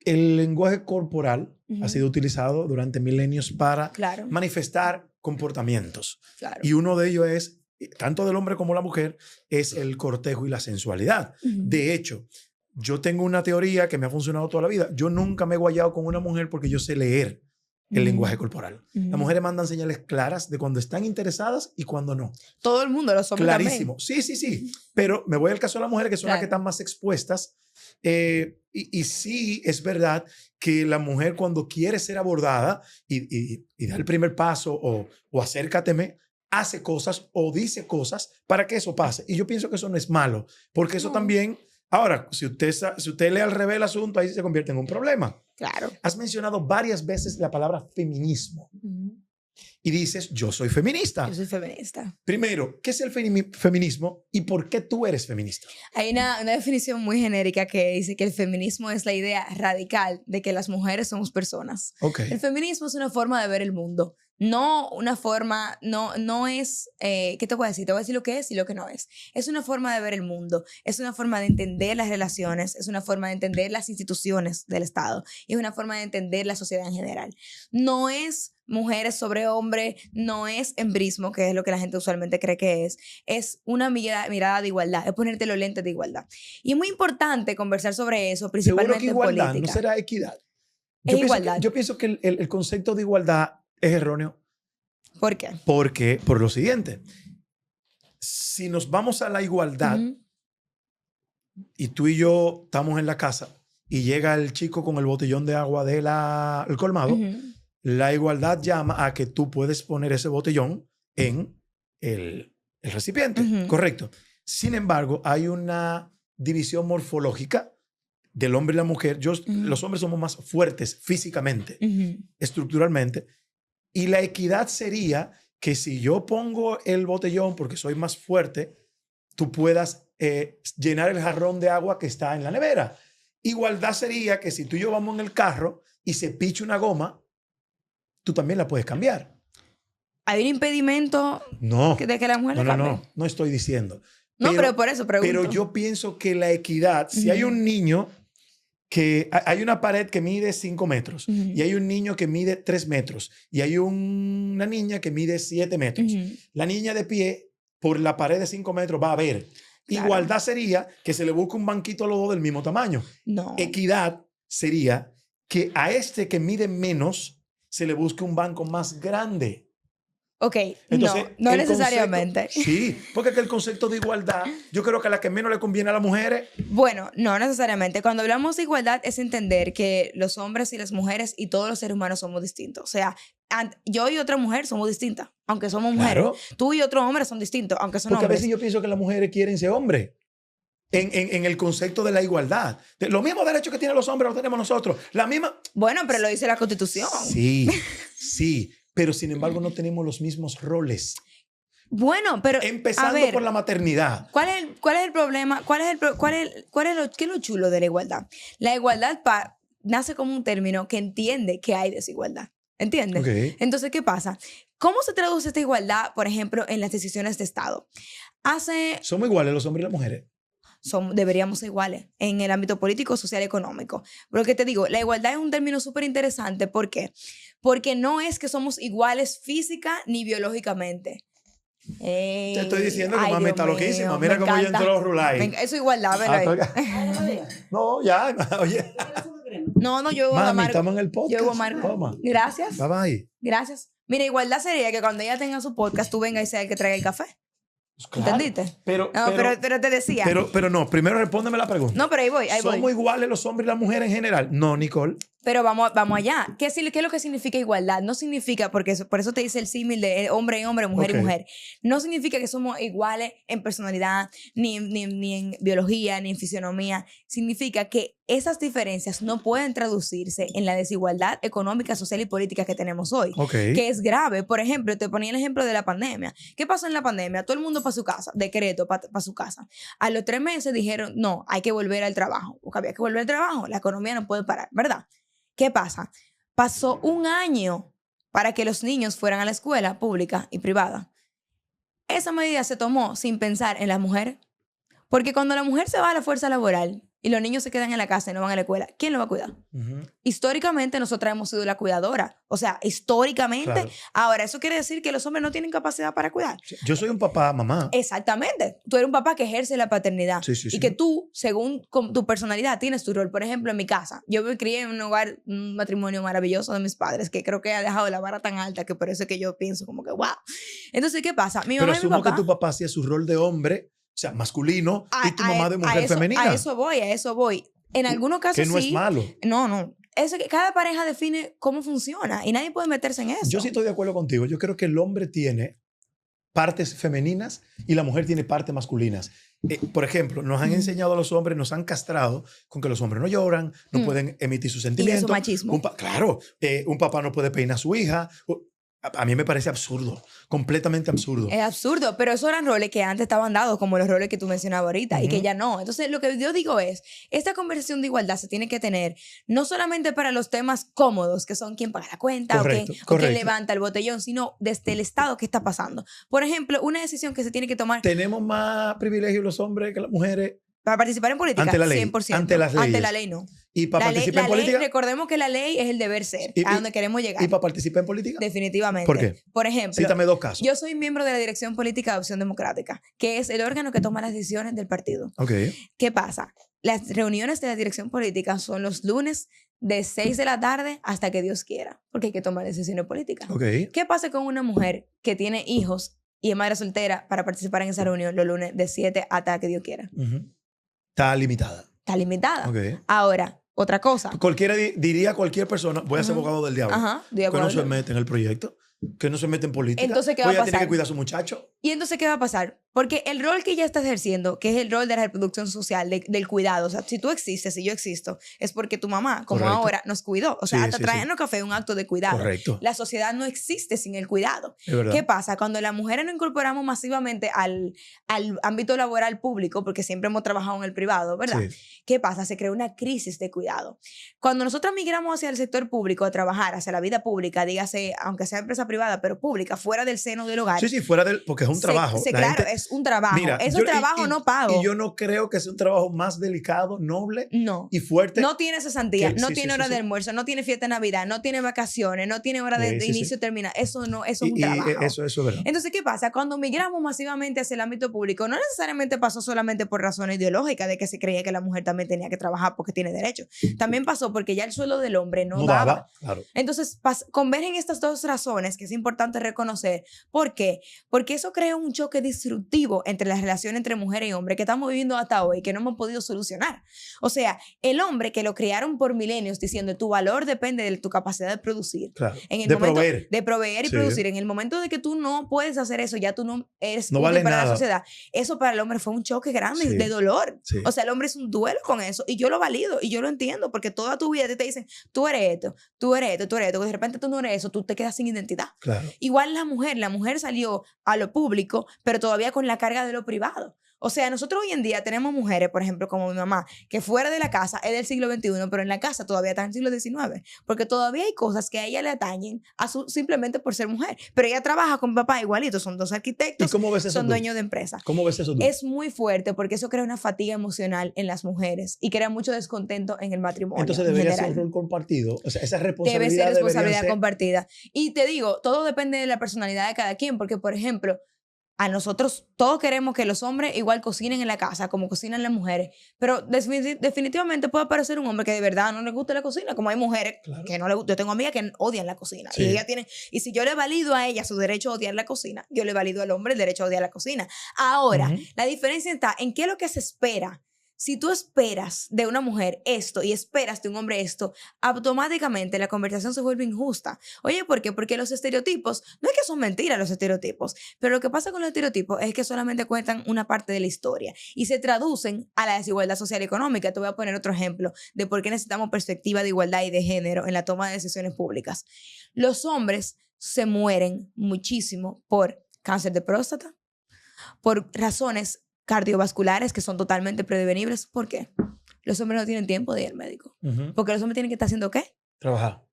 El lenguaje corporal ha sido utilizado durante milenios para manifestar comportamientos. Claro. Y uno de ellos es, tanto del hombre como la mujer, es el cortejo y la sensualidad. De hecho, yo tengo una teoría que me ha funcionado toda la vida. Yo nunca me he guayado con una mujer porque yo sé leer el lenguaje corporal. Las mujeres mandan señales claras de cuando están interesadas y cuando no. Todo el mundo, los hombres clarísimo. también. Sí. Pero me voy al caso de las mujeres, que son las que están más expuestas. Y sí, es verdad que la mujer cuando quiere ser abordada y da el primer paso o acércateme, hace cosas o dice cosas para que eso pase. Y yo pienso que eso no es malo, porque eso también... Ahora, si usted lee al revés el asunto, ahí se convierte en un problema. Claro. Has mencionado varias veces la palabra feminismo. Y dices, yo soy feminista. Yo soy feminista. Primero, ¿qué es el feminismo y por qué tú eres feminista? Hay una definición muy genérica que dice que el feminismo es la idea radical de que las mujeres somos personas. Okay. El feminismo es una forma de ver el mundo. No una forma, no es, ¿qué te voy a decir? Te voy a decir lo que es y lo que no es. Es una forma de ver el mundo, es una forma de entender las relaciones, es una forma de entender las instituciones del Estado y es una forma de entender la sociedad en general. No es mujeres sobre hombres, no es embrismo, que es lo que la gente usualmente cree que es una mirada de igualdad, es ponerte los lentes de igualdad. Y es muy importante conversar sobre eso, principalmente ¿Seguro que igualdad en política. no será equidad? Yo pienso que el concepto de igualdad es erróneo. ¿Por qué? Porque, por lo siguiente, si nos vamos a la igualdad y tú y yo estamos en la casa y llega el chico con el botellón de agua del colmado, la igualdad llama a que tú puedes poner ese botellón en el recipiente, correcto. Sin embargo, hay una división morfológica del hombre y la mujer. Los hombres somos más fuertes físicamente, estructuralmente. Y la equidad sería que si yo pongo el botellón porque soy más fuerte, tú puedas llenar el jarrón de agua que está en la nevera. Igualdad sería que si tú y yo vamos en el carro y se picha una goma, tú también la puedes cambiar. ¿Hay un impedimento de que la mujer la cambie? No estoy diciendo. No, pero por eso pregunto. Pero yo pienso que la equidad, si hay un niño que hay una pared que mide 5 metros y hay un niño que mide 3 metros y hay una niña que mide 7 metros. La niña de pie por la pared de 5 metros va a ver. Claro. Igualdad sería que se le busque un banquito a los dos del mismo tamaño. No. Equidad sería que a este que mide menos se le busque un banco más grande. Ok, Entonces, no el necesariamente. Sí, porque que el concepto de igualdad, yo creo que a la que menos le conviene a las mujeres. Bueno, no necesariamente. Cuando hablamos de igualdad es entender que los hombres y las mujeres y todos los seres humanos somos distintos. O sea, yo y otra mujer somos distintas, aunque somos mujeres. Claro. Tú y otro hombre son distintos, aunque son Porque hombres. a veces yo pienso que las mujeres quieren ser hombres. En el concepto de la igualdad. Los mismos derechos que tienen los hombres los tenemos nosotros. La misma. Bueno, pero lo dice la Constitución. Sí, sí. Pero sin embargo no tenemos los mismos roles. Bueno, pero Empezando a ver, por la maternidad. ¿cuál es el problema? ¿Qué es lo chulo de la igualdad? La igualdad nace como un término que entiende que hay desigualdad. ¿Entiendes? Ok. Entonces, ¿qué pasa? ¿Cómo se traduce esta igualdad, por ejemplo, en las decisiones de Estado? Somos iguales los hombres y las mujeres. Deberíamos ser iguales en el ámbito político, social y económico. Pero que te digo, la igualdad es un término súper interesante. ¿Por qué? Porque no es que somos iguales física ni biológicamente. Te estoy diciendo que mami está loquísima. Mira cómo yo entro a los rulay. Eso es igualdad, ¿verdad? No, ya. Oye. No, yo voy a Mami, estamos en el podcast. Yo voy a amar. Toma. Gracias. Bye bye. Gracias. Mira, igualdad sería que cuando ella tenga su podcast, tú vengas y sea el que traiga el café. Pues claro, ¿Entendiste? Pero te decía. Pero no, primero respóndeme la pregunta. No, pero ahí voy. ¿Somos iguales los hombres y las mujeres en general? No, Nicole. Pero vamos allá. ¿Qué es lo que significa igualdad? No significa, porque por eso te dice el símil de hombre y hombre, mujer y mujer. No significa que somos iguales en personalidad, ni en biología, ni en fisionomía. Significa que esas diferencias no pueden traducirse en la desigualdad económica, social y política que tenemos hoy. Que es grave. Por ejemplo, te ponía el ejemplo de la pandemia. ¿Qué pasó en la pandemia? Todo el mundo para su casa, decreto para su casa. A los 3 meses dijeron, no, hay que volver al trabajo. Porque había que volver al trabajo. La economía no puede parar, ¿verdad? ¿Qué pasa? Pasó 1 año para que los niños fueran a la escuela pública y privada. Esa medida se tomó sin pensar en la mujer. Porque cuando la mujer se va a la fuerza laboral y los niños se quedan en la casa y no van a la escuela, ¿quién lo va a cuidar? Históricamente nosotras hemos sido la cuidadora. O sea, históricamente. Claro. Ahora, eso quiere decir que los hombres no tienen capacidad para cuidar. Yo soy un papá, mamá. Exactamente. Tú eres un papá que ejerce la paternidad. Sí. Que tú, según tu personalidad, tienes tu rol. Por ejemplo, en mi casa, yo me crié en un matrimonio maravilloso de mis padres, que creo que ha dejado la vara tan alta que por eso es que yo pienso como que, wow. Entonces, ¿qué pasa? Mi mamá Pero asumo que tu papá hacía su rol de hombre, o sea, masculino, y tu mamá de mujer femenina. A eso voy. En algunos casos que no es malo. No. Eso que cada pareja define cómo funciona y nadie puede meterse en eso. Yo sí estoy de acuerdo contigo. Yo creo que el hombre tiene partes femeninas y la mujer tiene partes masculinas. Por ejemplo, nos han enseñado a los hombres, nos han castrado con que los hombres no lloran, no pueden emitir sus sentimientos. Y eso machismo. Claro, un papá no puede peinar a su hija. A mí me parece absurdo, completamente absurdo. Es absurdo, pero esos eran roles que antes estaban dados, como los roles que tú mencionabas ahorita, y que ya no. Entonces, lo que yo digo es, esta conversación de igualdad se tiene que tener no solamente para los temas cómodos, que son quién paga la cuenta o quién levanta el botellón, sino desde el Estado, ¿qué está pasando? Por ejemplo, una decisión que se tiene que tomar... ¿Tenemos más privilegios los hombres que las mujeres? Para participar en política, ante la ley, 100%. Ante las leyes. Ante la ley, no. ¿Y para participar en política? Recordemos que la ley es el deber ser, a donde queremos llegar. ¿Y para participar en política? Definitivamente. ¿Por qué? Por ejemplo, cítame 2 casos. Yo soy miembro de la Dirección Política de Opción Democrática, que es el órgano que toma las decisiones del partido. ¿Qué pasa? Las reuniones de la Dirección Política son los lunes de 6 de la tarde hasta que Dios quiera, porque hay que tomar decisiones políticas. ¿Qué pasa con una mujer que tiene hijos y es madre soltera para participar en esa reunión los lunes de 7 hasta que Dios quiera? Está limitada. Está limitada. Ahora, otra cosa. Diría cualquier persona, voy a ser abogado del diablo, que no se mete en el proyecto, que no se mete en política. Entonces, ¿qué va a pasar? Tiene que cuidar a su muchacho. ¿Y entonces qué va a pasar? Porque el rol que ella está ejerciendo, que es el rol de la reproducción social, del cuidado, o sea, si tú existes, si yo existo, es porque tu mamá, como ahora, nos cuidó. O sea, hasta traernos café es un acto de cuidado. La sociedad no existe sin el cuidado. ¿Qué pasa? Cuando las mujeres nos incorporamos masivamente al ámbito laboral público, porque siempre hemos trabajado en el privado, ¿verdad? ¿Qué pasa? Se crea una crisis de cuidado. Cuando nosotros migramos hacia el sector público a trabajar, hacia la vida pública, dígase, aunque sea empresa privada, pero pública, fuera del seno del hogar. Fuera del... Porque es un trabajo. Claro, es es un trabajo. Mira, Es un trabajo no pago. Y yo no creo que sea un trabajo más delicado, noble No. y fuerte. No tiene cesantía, Que- no sí, tiene sí, hora sí, de sí. almuerzo, no tiene fiesta de Navidad, no tiene vacaciones, no tiene hora de Sí, sí, sí. inicio y termina. Eso no, eso es un Y trabajo. eso es verdad. Entonces, ¿qué pasa? Cuando migramos masivamente hacia el ámbito público, no necesariamente pasó solamente por razones ideológicas de que se creía que la mujer también tenía que trabajar porque tiene derecho. También pasó porque ya el sueldo del hombre no daba. Claro. Entonces, convergen estas dos razones que es importante reconocer. ¿Por qué? Porque eso crea un choque disruptivo entre la relación entre mujer y hombre que estamos viviendo hasta hoy, que no hemos podido solucionar. O sea, el hombre que lo criaron por milenios diciendo tu valor depende de tu capacidad de producir. Claro. En el De momento proveer. de proveer y Sí. producir. En el momento de que tú no puedes hacer eso, ya tú no eres No útil vale para la nada. sociedad. Eso para el hombre fue un choque grande Sí. de dolor. Sí. O sea, el hombre es un duelo con eso. Y yo lo valido y yo lo entiendo porque toda tu vida te dicen, tú eres esto, tú eres esto, tú eres esto. Que de repente tú no eres eso, tú te quedas sin identidad. Claro. Igual la mujer salió a lo público, pero todavía con la carga de lo privado. O sea, nosotros hoy en día tenemos mujeres, por ejemplo, como mi mamá, que fuera de la casa es del siglo XXI, pero en la casa todavía está en el siglo XIX, porque todavía hay cosas que a ella le atañen simplemente por ser mujer. Pero ella trabaja con mi papá igualito, son dos ¿Y arquitectos, cómo ves eso son tú? dueños de empresa. ¿Cómo ves eso tú? Es muy fuerte porque eso crea una fatiga emocional en las mujeres y crea mucho descontento en el matrimonio. Entonces en debería ser general. un rol compartido. O sea, esa Debe responsabilidad ser debería responsabilidad ser... compartida. Y te digo, todo depende de la personalidad de cada quien, porque, por ejemplo, a nosotros todos queremos que los hombres igual cocinen en la casa como cocinan las mujeres, pero definitivamente puede aparecer un hombre que de verdad no le guste la cocina, como hay mujeres Claro. que no le gusta. Yo tengo amigas que odian la cocina Sí. y ella tiene, y si yo le valido a ella su derecho a odiar la cocina, yo le valido al hombre el derecho a odiar la cocina. Ahora, Ujú. la diferencia está en qué es lo que se espera. Si tú esperas de una mujer esto y esperas de un hombre esto, automáticamente la conversación se vuelve injusta. Oye, ¿por qué? Porque los estereotipos, no es que son mentiras los estereotipos, pero lo que pasa con los estereotipos es que solamente cuentan una parte de la historia y se traducen a la desigualdad social y económica. Te voy a poner otro ejemplo de por qué necesitamos perspectiva de igualdad y de género en la toma de decisiones públicas. Los hombres se mueren muchísimo por cáncer de próstata, por razones cardiovasculares que son totalmente prevenibles. ¿Por qué? Los hombres no tienen tiempo de ir al médico. Ujú. Porque los hombres tienen que estar haciendo ¿qué? Trabajar.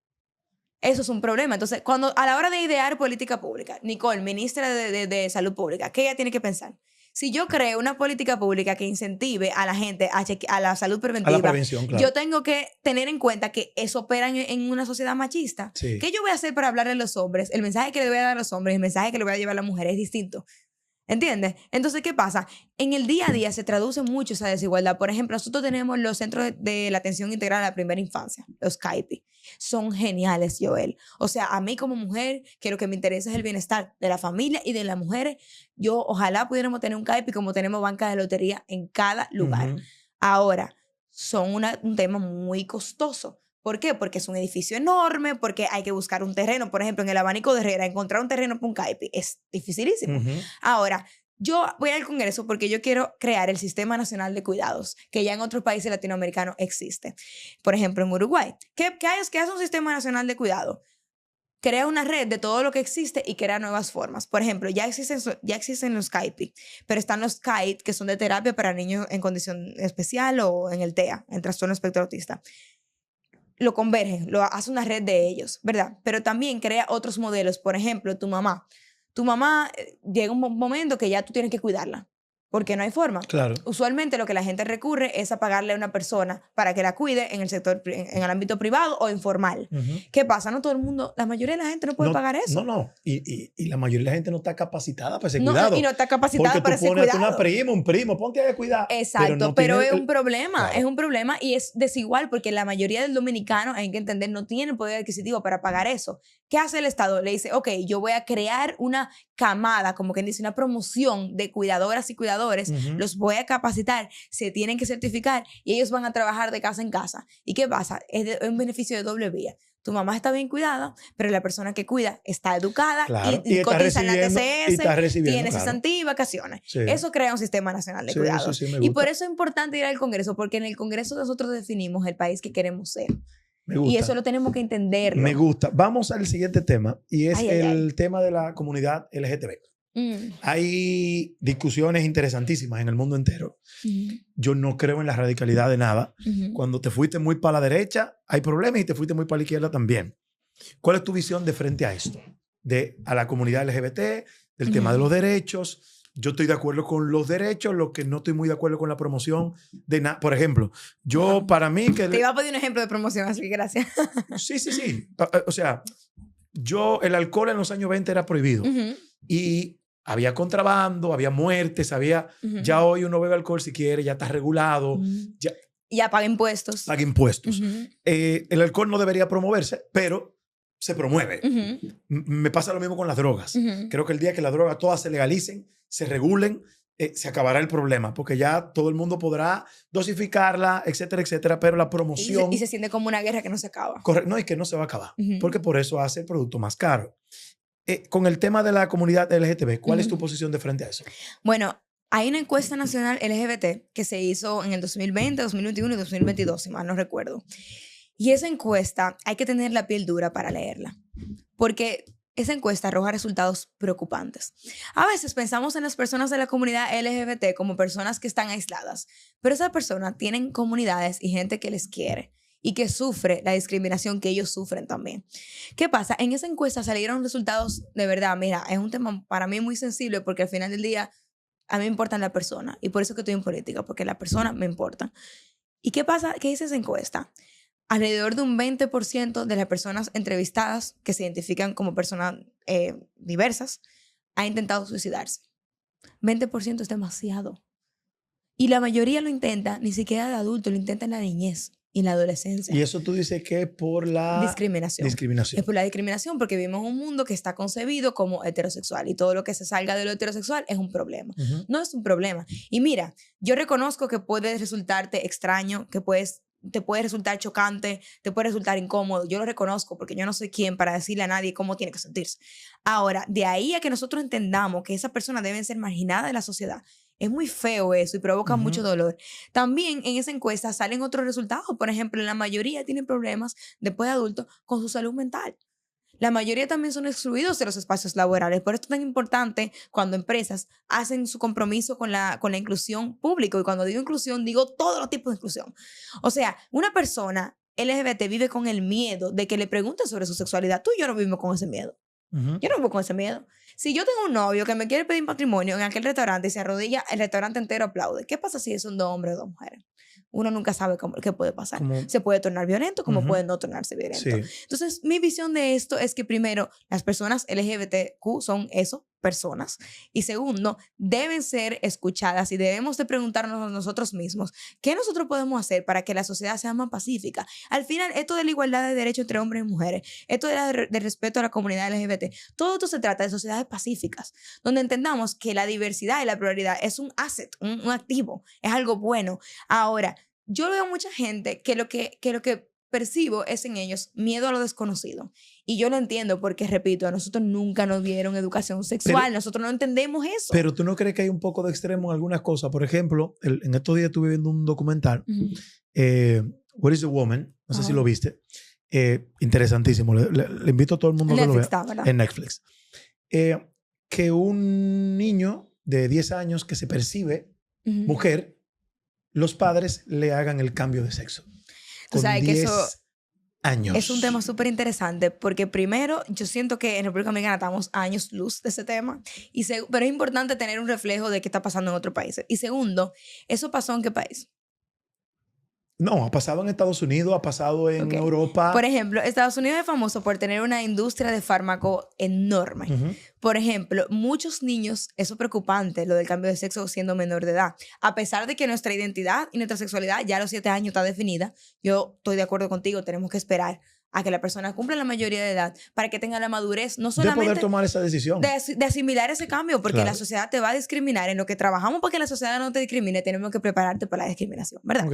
Eso es un problema. Entonces, cuando a la hora de idear política pública, Nicole, ministra de Salud Pública, ¿qué ella tiene que pensar? Si yo creo una política pública que incentive a la gente a la salud A preventiva, la prevención, claro. yo tengo que tener en cuenta que eso opera en una sociedad machista. Sí. ¿Qué yo voy a hacer para hablarle a los hombres? El mensaje que le voy a dar a los hombres, el mensaje que le voy a llevar a las mujeres es distinto. ¿Entiendes? Entonces, ¿qué pasa? En el día a día se traduce mucho esa desigualdad. Por ejemplo, nosotros tenemos los centros de la atención integral a la primera infancia, los CAIPI. Son geniales, Joel. O sea, a mí como mujer, que lo que me interesa es el bienestar de la familia y de las mujeres. Yo ojalá pudiéramos tener un CAIPI como tenemos banca de lotería en cada lugar. Ujú. Ahora, son un tema muy costoso. ¿Por qué? Porque es un edificio enorme, porque hay que buscar un terreno. Por ejemplo, en el Abanico de Herrera, encontrar un terreno para un CAIPI es dificilísimo. Ujú. Ahora, yo voy al Congreso porque yo quiero crear el Sistema Nacional de Cuidados, que ya en otros países latinoamericanos existe. Por ejemplo, en Uruguay. ¿Qué hace un Sistema Nacional de Cuidado? Crea una red de todo lo que existe y crea nuevas formas. Por ejemplo, ya existen los CAIPI, pero están los CAIT, que son de terapia para niños en condición especial o en el TEA, en trastorno espectro autista. Lo convergen, lo hace una red de ellos, ¿verdad? Pero también crea otros modelos. Por ejemplo, tu mamá. Tu mamá llega un momento que ya tú tienes que cuidarla, porque no hay forma. Claro. Usualmente lo que la gente recurre es a pagarle a una persona para que la cuide en el sector, en el ámbito privado o informal. Ujú. ¿Qué pasa? No todo el mundo, la mayoría de la gente no puede pagar eso. No. Y la mayoría de la gente no está capacitada para ese No, cuidado. y no está capacitada Porque para tú ese pones a cuidado. una prima, un primo, ponte a cuidar. Exacto, pero tiene es el- un problema, Claro. es un problema y es desigual porque la mayoría del dominicano, hay que entender, no tiene el poder adquisitivo para pagar eso. ¿Qué hace el Estado? Le dice, ok, yo voy a crear una camada, como quien dice, una promoción de cuidadoras y cuidadores, Ujú. los voy a capacitar, se tienen que certificar y ellos van a trabajar de casa en casa. ¿Y qué pasa? Es un beneficio de doble vía. Tu mamá está bien cuidada, pero la persona que cuida está educada Claro. y está cotiza en la recibiendo- y TCS, está recibiendo, tiene claro. cesantía y vacaciones. Sí. Eso crea un sistema nacional de Sí, cuidados. sí, me Y gusta. por eso es importante ir al Congreso, porque en el Congreso nosotros definimos el país que queremos ser. Me gusta. Y eso lo tenemos que entenderlo. Me gusta. Vamos al siguiente tema y es Ay, ay, el tema de la comunidad LGTB. Mm. Hay discusiones interesantísimas en el mundo entero. Ujú. Yo no creo en la radicalidad de nada. Ujú. Cuando te fuiste muy para la derecha, hay problemas y te fuiste muy para la izquierda también. ¿Cuál es tu visión de frente a esto? A la comunidad LGBT, del tema de los derechos. yo estoy de acuerdo con los derechos, lo que no estoy muy de acuerdo con la promoción de nada. Por ejemplo, yo para mí que... Te iba a pedir un ejemplo de promoción, así que gracias. Sí. O sea, el alcohol en los años 20 era prohibido. Y había contrabando, había muertes, ya hoy uno bebe alcohol si quiere, ya está regulado. Ya paga impuestos. Paga impuestos. El alcohol no debería promoverse, pero se promueve. Me pasa lo mismo con las drogas. Creo que el día que las drogas todas se legalicen, se regulen, se acabará el problema, porque ya todo el mundo podrá dosificarla, etcétera, etcétera, pero la promoción... Y se siente como una guerra que no se acaba. Correcto, no, y que no se va a acabar, porque por eso hace el producto más caro. Con el tema de la comunidad LGTB, ¿cuál es tu posición de frente a eso? Bueno, hay una encuesta nacional LGBT que se hizo en el 2020, 2021 y 2022, si mal no recuerdo. Y esa encuesta hay que tener la piel dura para leerla, porque esa encuesta arroja resultados preocupantes. A veces pensamos en las personas de la comunidad LGBT como personas que están aisladas, pero esas personas tienen comunidades y gente que les quiere y que sufre la discriminación que ellos sufren también. ¿Qué pasa? En esa encuesta salieron resultados de verdad. Mira, es un tema para mí muy sensible porque al final del día a mí me importa la persona y por eso que estoy en política, porque la persona me importa. ¿Y qué pasa? ¿Qué dice esa encuesta? Alrededor de un 20% de las personas entrevistadas que se identifican como personas diversas ha intentado suicidarse. 20% es demasiado. Y la mayoría lo intenta, ni siquiera de adulto, lo intenta en la niñez y en la adolescencia. Y eso tú dices que es por la... discriminación. Es por la discriminación porque vivimos un mundo que está concebido como heterosexual y todo lo que se salga de lo heterosexual es un problema. No es un problema. Y mira, yo reconozco que puede resultarte extraño, que te puede resultar chocante, te puede resultar incómodo. Yo lo reconozco porque yo no soy quien para decirle a nadie cómo tiene que sentirse. Ahora, de ahí a que nosotros entendamos que esas personas deben ser marginadas de la sociedad, es muy feo eso y provoca mucho dolor. También en esa encuesta salen otros resultados. Por ejemplo, la mayoría tienen problemas después de adultos con su salud mental. La mayoría también son excluidos de los espacios laborales. Por esto es tan importante cuando empresas hacen su compromiso con la inclusión pública. Y cuando digo inclusión, digo todos los tipos de inclusión. O sea, una persona LGBT vive con el miedo de que le pregunten sobre su sexualidad. Tú y yo no vivimos con ese miedo. Yo no vivo con ese miedo. Si yo tengo un novio que me quiere pedir matrimonio en aquel restaurante y se arrodilla, el restaurante entero aplaude. ¿Qué pasa si son 2 hombres o 2 mujeres? Uno nunca sabe qué puede pasar. Se puede tornar violento, como puede no tornarse violento. Sí. Entonces, mi visión de esto es que primero, las personas LGBTQ son eso, personas. Y segundo, deben ser escuchadas y debemos de preguntarnos a nosotros mismos qué nosotros podemos hacer para que la sociedad sea más pacífica. Al final, esto de la igualdad de derechos entre hombres y mujeres, esto de respeto a la comunidad LGBT, todo esto se trata de sociedades pacíficas, donde entendamos que la diversidad y la pluralidad es un asset, un activo, es algo bueno. Ahora, yo veo mucha gente que lo que percibo es en ellos miedo a lo desconocido. Y yo lo entiendo porque, repito, a nosotros nunca nos dieron educación sexual, nosotros no entendemos eso. Pero ¿tú no crees que hay un poco de extremo en algunas cosas? Por ejemplo, en estos días estuve viendo un documental, What is a Woman? No sé si lo viste. Interesantísimo. Le invito a todo el mundo a que lo vea. En Netflix. Que un niño de 10 años que se percibe mujer, los padres le hagan el cambio de sexo. Con 10 años. Es un tema súper interesante porque primero yo siento que en República Dominicana estamos a años luz de ese tema, pero es importante tener un reflejo de qué está pasando en otros países. Y segundo, ¿eso pasó en qué país? No, ha pasado en Estados Unidos, ha pasado en Europa. Por ejemplo, Estados Unidos es famoso por tener una industria de fármaco enorme. Por ejemplo, muchos niños, eso es preocupante, lo del cambio de sexo siendo menor de edad. A pesar de que nuestra identidad y nuestra sexualidad ya a los 7 años está definida, yo estoy de acuerdo contigo, tenemos que esperar a que la persona cumpla la mayoría de edad para que tenga la madurez, no solamente de poder tomar esa decisión, de asimilar ese cambio, porque la sociedad te va a discriminar. En lo que trabajamos para que la sociedad no te discrimine, tenemos que prepararte para la discriminación, ¿verdad?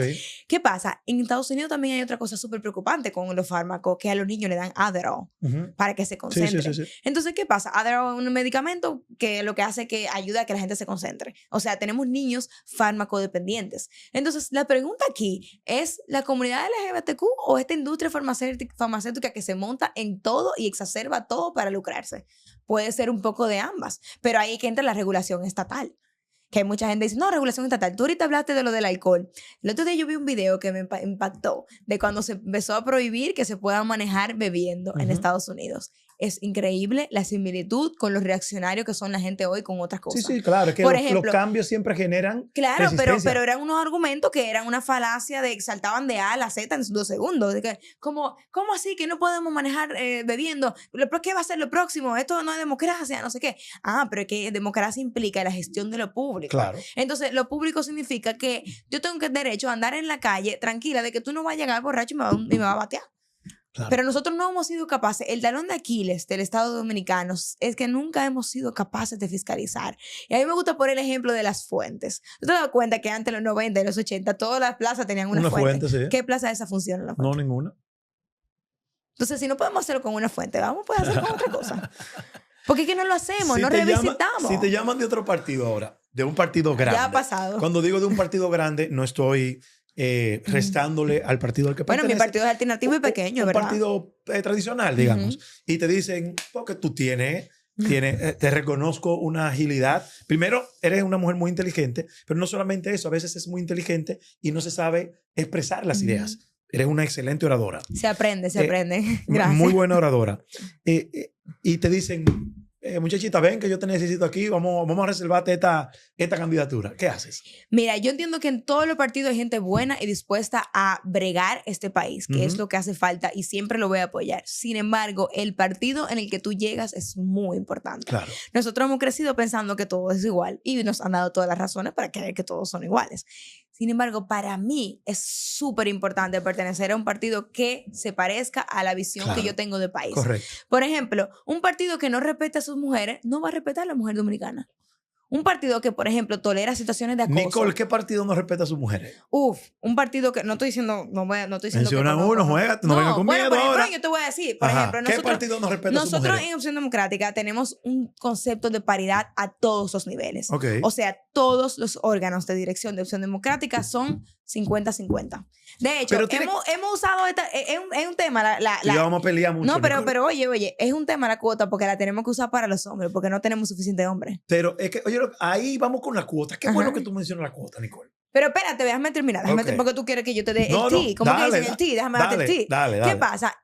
¿Qué pasa? En Estados Unidos también hay otra cosa súper preocupante con los fármacos, que a los niños le dan Adderall para que se concentren. Sí. Entonces, ¿qué pasa? Adderall es un medicamento que lo que hace es que ayuda a que la gente se concentre. O sea, tenemos niños farmacodependientes. Entonces, la pregunta aquí es, ¿la comunidad LGBTQ o esta industria farmacéutica que se monta en todo y exacerba todo para lucrarse? Puede ser un poco de ambas, pero ahí que entra la regulación estatal, que hay mucha gente que dice, no, regulación estatal. Tú ahorita hablaste de lo del alcohol. El otro día yo vi un video que me impactó de cuando se empezó a prohibir que se pueda manejar bebiendo en Estados Unidos. es increíble la similitud con los reaccionarios que son la gente hoy con otras cosas. Sí, claro, es que Por los ejemplo, cambios siempre generan claro, resistencia. pero eran unos argumentos que eran una falacia de que saltaban de A a la Z en 2 segundos. De que, ¿cómo así que no podemos manejar bebiendo? ¿Qué va a ser lo próximo? Esto no es democracia, no sé qué. Ah, pero es que democracia implica la gestión de lo público. Claro. Entonces, lo público significa que yo tengo el derecho a andar en la calle tranquila de que tú no vas a llegar borracho y me va a batear. Claro. Pero nosotros no hemos sido capaces, el talón de Aquiles del Estado Dominicano es que nunca hemos sido capaces de fiscalizar. Y a mí me gusta poner el ejemplo de las fuentes. ¿Tú te das cuenta que antes, en los 90 y los 80, todas las plazas tenían una fuente? Sí. ¿Qué plaza de esa funciona la fuente? No, ninguna. Entonces, si no podemos hacerlo con una fuente, vamos a poder hacerlo con otra cosa. Porque es que no lo hacemos, Si no revisitamos. Si te llaman de otro partido ahora, de un partido grande. Ya ha pasado. Cuando digo de un partido grande, no estoy restándole al partido al que pertenece. Bueno, mi partido es alternativo y pequeño, ¿verdad? Un partido tradicional, digamos. Y te dicen, porque tú tienes te reconozco una agilidad. Primero, eres una mujer muy inteligente, pero no solamente eso, a veces es muy inteligente y no se sabe expresar las ideas. Eres una excelente oradora. Se aprende. Gracias. Muy buena oradora. Y te dicen, muchachita, ven que yo te necesito aquí, vamos a reservarte esta candidatura. ¿Qué haces? Mira, yo entiendo que en todos los partidos hay gente buena y dispuesta a bregar este país, que es lo que hace falta y siempre lo voy a apoyar. Sin embargo, el partido en el que tú llegas es muy importante. Claro. Nosotros hemos crecido pensando que todo es igual y nos han dado todas las razones para creer que todos son iguales. Sin embargo, para mí es súper importante pertenecer a un partido que se parezca a la visión que yo tengo de país. Correcto. Por ejemplo, un partido que no respeta a sus mujeres no va a respetar a la mujer dominicana. Un partido que, por ejemplo, tolera situaciones de acoso. Nicole, ¿qué partido no respeta a sus mujeres? Un partido que no estoy diciendo, no estoy diciendo menciona uno, juega, no venga con miedo ahora. Yo te voy a decir, por ejemplo, ¿qué partido no respeta a sus mujeres? Nosotros en Opción Democrática tenemos un concepto de paridad a todos los niveles. Okay. O sea, todos los órganos de dirección de Opción Democrática son 50-50. De hecho, hemos usado es un tema ya vamos a pelear mucho. No, pero oye, es un tema la cuota porque la tenemos que usar para los hombres, porque no tenemos suficiente hombres. Pero es que, oye, ahí vamos con la cuota. Qué bueno que tú mencionas la cuota, Nicole. Pero espérate, déjame terminar. Porque tú quieres que yo te dé el ti. ¿Cómo que dicen el ti? Déjame darte el ti. Dale. ¿Qué pasa?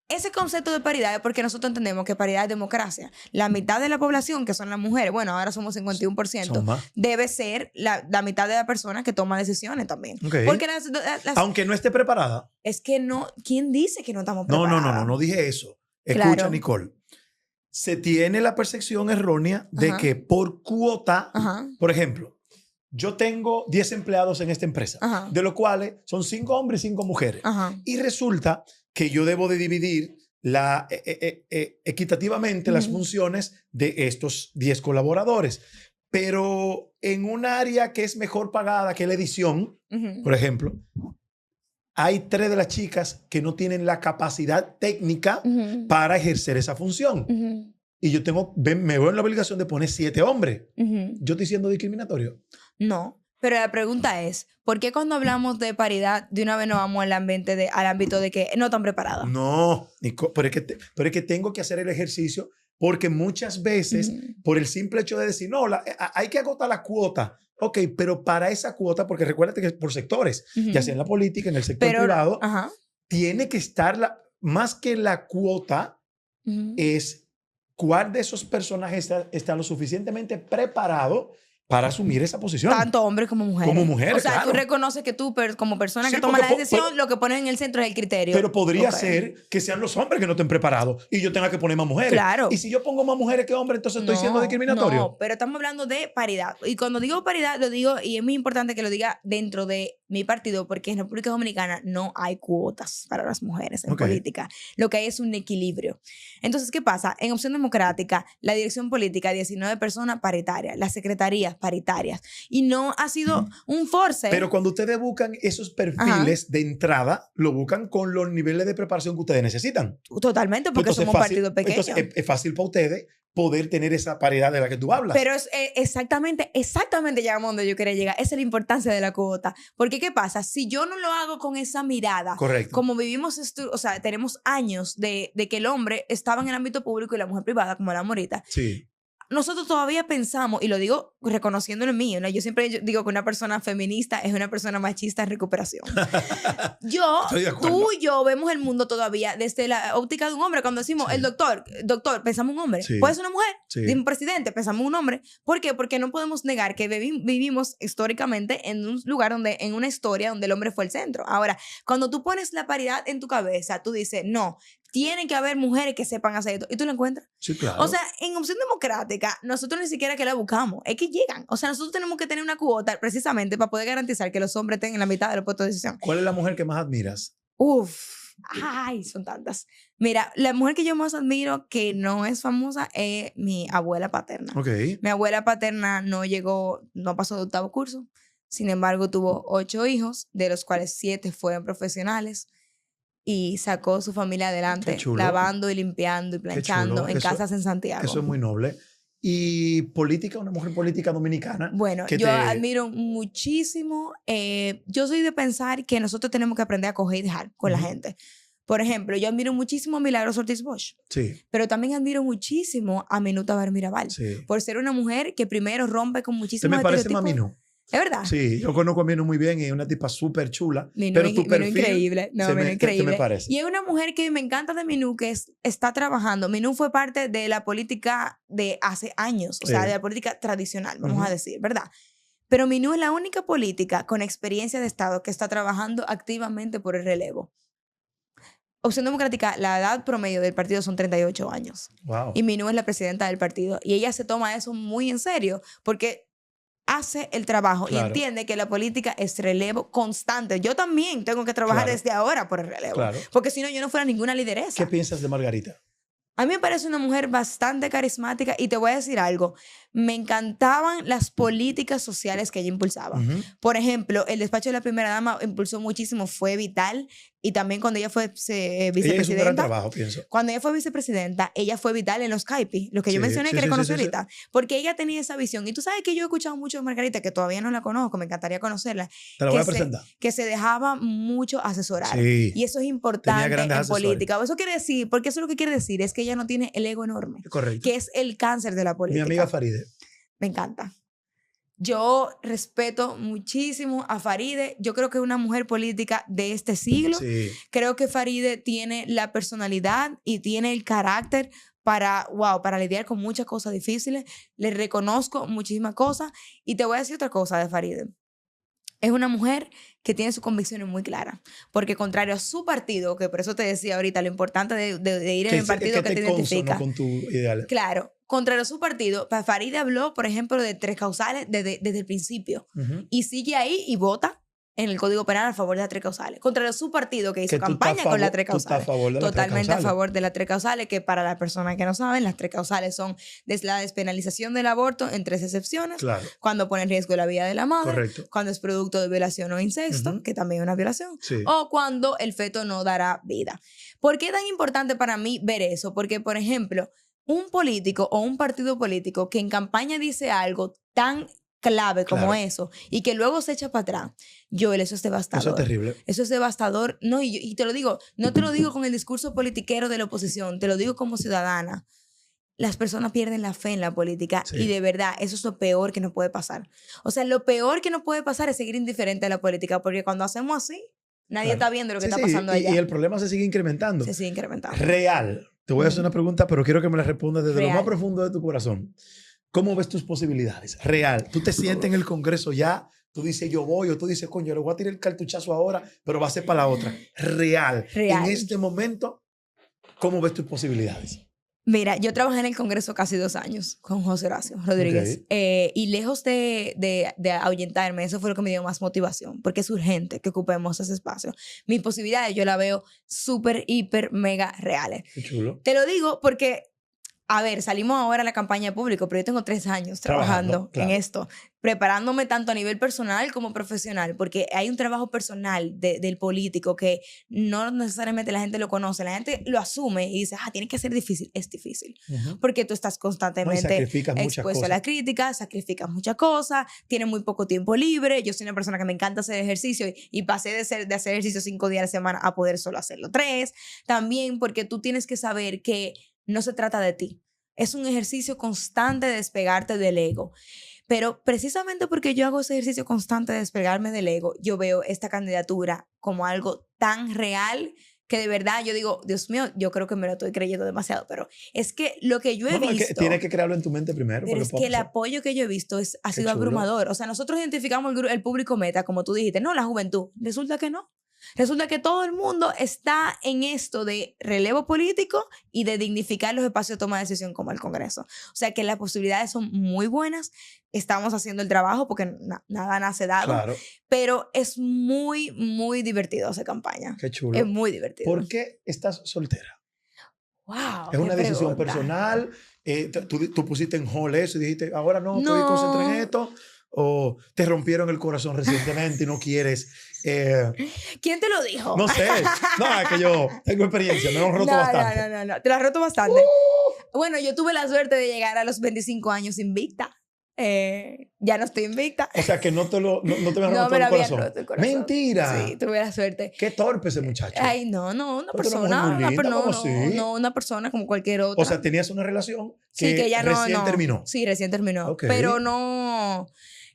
Ese concepto de paridad es porque nosotros entendemos que paridad es democracia. La mitad de la población, que son las mujeres, bueno, ahora somos 51%, debe ser la mitad de la persona que toma decisiones también. Okay. Porque aunque no esté preparada. Es que no, ¿quién dice que no estamos preparados? No dije eso. Escucha, claro. Nicole. Se tiene la percepción errónea de que por cuota, por ejemplo, yo tengo 10 empleados en esta empresa, de los cuales son 5 hombres y 5 mujeres. Y resulta que yo debo de dividir equitativamente las funciones de estos 10 colaboradores. Pero en un área que es mejor pagada que la edición, por ejemplo, hay 3 de las chicas que no tienen la capacidad técnica para ejercer esa función. Y yo me veo en la obligación de poner 7 hombres. ¿Yo estoy siendo discriminatorio? No. Pero la pregunta es, ¿por qué cuando hablamos de paridad de una vez nos vamos al ámbito de que no están preparados? No, pero es que tengo que hacer el ejercicio porque muchas veces, por el simple hecho de decir, no, hay que agotar la cuota. Ok, pero para esa cuota, porque recuérdate que es por sectores, ya sea en la política, en el sector privado, tiene que estar, más que la cuota, es cuál de esos personajes está lo suficientemente preparado para asumir esa posición. Tanto hombres como mujeres. Como mujeres, o sea, claro. Tú reconoces que tú, como persona que toma la decisión, lo que pones en el centro es el criterio. Pero podría ser que sean los hombres que no estén preparados y yo tenga que poner más mujeres. Claro. Y si yo pongo más mujeres que hombres, entonces estoy siendo discriminatorio. No, pero estamos hablando de paridad. Y cuando digo paridad, lo digo, y es muy importante que lo diga dentro de mi partido, porque en República Dominicana no hay cuotas para las mujeres en política. Lo que hay es un equilibrio. Entonces, ¿qué pasa? En Opción Democrática, la dirección política, 19 personas paritarias, las secretarías paritarias. Y no ha sido un force. Pero cuando ustedes buscan esos perfiles de entrada, lo buscan con los niveles de preparación que ustedes necesitan. Totalmente, porque somos un partido pequeño. Entonces es fácil para ustedes poder tener esa paridad de la que tú hablas. Pero es exactamente llegamos donde yo quería llegar. Esa es la importancia de la cuota. Porque ¿qué pasa? Si yo no lo hago con esa mirada, como vivimos, o sea, tenemos años de que el hombre estaba en el ámbito público y la mujer privada, como la morita. Sí. nosotros todavía pensamos, y lo digo reconociéndolo en mí, ¿no? Yo siempre digo que una persona feminista es una persona machista en recuperación. Estoy de acuerdo. Tú y yo vemos el mundo todavía desde la óptica de un hombre. Cuando decimos Sí. el doctor, pensamos un hombre. Sí. Puede ser una mujer, Sí. un presidente, pensamos un hombre. ¿Por qué? Porque no podemos negar que vivimos históricamente en un lugar donde, en una historia donde el hombre fue el centro. Ahora, cuando tú pones la paridad en tu cabeza, tú dices, no, tienen que haber mujeres que sepan hacer esto. Y tú lo encuentras. Sí, claro. O sea, en Opción Democrática, nosotros ni siquiera que la buscamos, es que llegan. O sea, nosotros tenemos que tener una cuota precisamente para poder garantizar que los hombres estén en la mitad de los puestos de decisión. ¿Cuál es la mujer que más admiras? Uf, ay, son tantas. Mira, la mujer que yo más admiro que no es famosa es mi abuela paterna. Ok. Mi abuela paterna no pasó de 8º curso. Sin embargo, tuvo 8 hijos, de los cuales 7 fueron profesionales. Y sacó su familia adelante, Qué chulo. lavando y limpiando y planchando en Eso- casas en Santiago. Eso es muy noble. ¿Y política? ¿Una mujer política dominicana? Bueno, que yo te- admiro muchísimo. Yo soy de pensar que nosotros tenemos que aprender a coger y dejar con la Ujú. gente. Por ejemplo, yo admiro muchísimo a Milagros Ortiz Bosch, Sí, pero también admiro muchísimo a Minuta Ver Mirabal. sí. Por ser una mujer que primero rompe con Usted muchísimos me parece estereotipos. Mamino. ¿Es verdad? Sí, yo conozco a Minu muy bien y es una tipa súper chula. Minú, Pero tu Minú perfil increíble. No, se Minú me- increíble. ¿qué me parece? Y es una mujer que me encanta de Minú, que está trabajando. Minú fue parte de la política de hace años, o sea, Sí. de la política tradicional, vamos Ujú. a decir, ¿verdad? Pero Minú es la única política con experiencia de Estado que está trabajando activamente por el relevo. Opción Democrática, la edad promedio del partido son 38 años. Wow. Y Minú es la presidenta del partido. Y ella se toma eso muy en serio porque hace el trabajo y Claro. entiende que la política es relevo constante. Yo también tengo que trabajar Claro. desde ahora por el relevo. Claro. Porque si no, yo no fuera ninguna lideresa. ¿Qué piensas de Margarita? A mí me parece una mujer bastante carismática y te voy a decir algo. Me encantaban las políticas sociales que ella impulsaba. Ujú. Por ejemplo, el despacho de la primera dama impulsó muchísimo, fue vital. Y también cuando ella fue Ella hizo un gran vicepresidenta. trabajo, pienso. Cuando ella fue vicepresidenta, ella fue vital en los CAIPI, lo que yo Sí, mencioné sí, que sí, reconoció sí, sí. ahorita. Porque ella tenía esa visión. Y tú sabes que yo he escuchado mucho de Margarita, que todavía no la conozco, me encantaría conocerla, Te la voy a que se- presentar. que se dejaba mucho asesorar. Sí. Y eso es importante grandes en asesores. política. Eso quiere decir, porque eso lo que quiere decir es que ella no tiene el ego enorme, Correcto. que es el cáncer de la Mi política. amiga Faride. Me encanta. Yo respeto muchísimo a Faride. Yo creo que es una mujer política de este siglo. Sí. Creo que Faride tiene la personalidad y tiene el carácter para lidiar con muchas cosas difíciles. Le reconozco muchísimas cosas. Y te voy a decir otra cosa de Faride. Es una mujer que tiene sus convicciones muy claras. Porque contrario a su partido, que por eso te decía ahorita lo importante de ir en el partido que te identifica. con tu ideal. Claro, contrario a su partido, Faride habló, por ejemplo, de 3 causales desde el principio. Ujú. Y sigue ahí y vota en el Código Penal a favor de las 3 causales. Contrario a su partido que hizo Que tú estás campaña con las 3 tú estás causales. a favor de las 3 Totalmente a causales. favor de las 3 causales, que para las personas que no saben, las 3 causales son desde la despenalización del aborto en 3 excepciones, Claro, cuando pone en riesgo la vida de la madre, correcto. cuando es producto de violación o incesto, Ujú. que también es una violación, Sí. o cuando el feto no dará vida. ¿Por qué es tan importante para mí ver eso? Porque, por ejemplo, un político o un partido político que en campaña dice algo tan clave como Claro. eso y que luego se echa para atrás, Joel, eso es devastador. Eso es terrible. Eso es devastador. No, y te lo digo, no te lo digo con el discurso politiquero de la oposición, te lo digo como ciudadana. Las personas pierden la fe en la política Sí. y de verdad, eso es lo peor que nos puede pasar. O sea, lo peor que nos puede pasar es seguir indiferente a la política, porque cuando hacemos así, nadie Claro. está viendo lo que Sí, está sí, pasando allá. y el problema se sigue incrementando. Se sigue incrementando. Real. Te voy a hacer una pregunta, pero quiero que me la respondas desde lo Real. más profundo de tu corazón. ¿Cómo ves tus posibilidades? Real. Tú te sientes en el Congreso ya, tú dices yo voy, o tú dices, coño, le voy a tirar el cartuchazo ahora, pero va a ser para la otra. Real. Real. En este momento, ¿cómo ves tus posibilidades? Mira, yo trabajé en el Congreso casi 2 años con José Horacio Rodríguez. Ok. Y lejos de ahuyentarme, eso fue lo que me dio más motivación, porque es urgente que ocupemos ese espacio. Mis posibilidades yo las veo súper, hiper, mega reales. Qué chulo. Te lo digo porque, a ver, salimos ahora a la campaña pública, pero yo tengo 3 años trabajando Claro. en esto, preparándome tanto a nivel personal como profesional, porque hay un trabajo personal del político que no necesariamente la gente lo conoce, la gente lo asume y dice, tiene que ser difícil. Es difícil, Ujú. porque tú estás No, y constantemente sacrificas muchas expuesto a cosas. la crítica, sacrificas muchas cosas, tienes muy poco tiempo libre. Yo soy una persona que me encanta hacer ejercicio y pasé de hacer ejercicio 5 días a la semana a poder solo hacerlo 3. También porque tú tienes que saber que no se trata de ti. Es un ejercicio constante de despegarte del ego. Pero precisamente porque yo hago ese ejercicio constante de despegarme del ego, yo veo esta candidatura como algo tan real que de verdad yo digo, Dios mío, yo creo que me lo estoy creyendo demasiado, pero es que lo que yo he visto... Es que tienes que crearlo en tu mente primero. Pero es que el apoyo que yo he visto ha sido abrumador. O sea, nosotros identificamos el público meta, como tú dijiste, no la juventud. Resulta que no. Resulta que todo el mundo está en esto de relevo político y de dignificar los espacios de toma de decisión como el Congreso. O sea que las posibilidades son muy buenas. Estamos haciendo el trabajo porque nada nace dado. Claro. Pero es muy, muy divertido esa campaña. Qué chulo. Es muy divertido. ¿Por qué estás soltera? Wow. ¿Es una decisión personal? ¿Tú pusiste en hold eso y dijiste, ahora no, estoy concentrado en esto? ¿O te rompieron el corazón recientemente y no quieres? ¿Quién te lo dijo? No sé. No, es que yo tengo experiencia. Me lo he roto bastante. No. Te lo has roto bastante. Bueno, yo tuve la suerte de llegar a los 25 años invicta. Ya no estoy invicta. O sea, que no te habían roto el corazón. Mentira. Sí, tuve la suerte. Qué torpe ese muchacho. Ay, no, una persona como cualquier otra. O sea, tenías una relación que ya recién terminó. Sí, recién terminó. Okay. Pero no...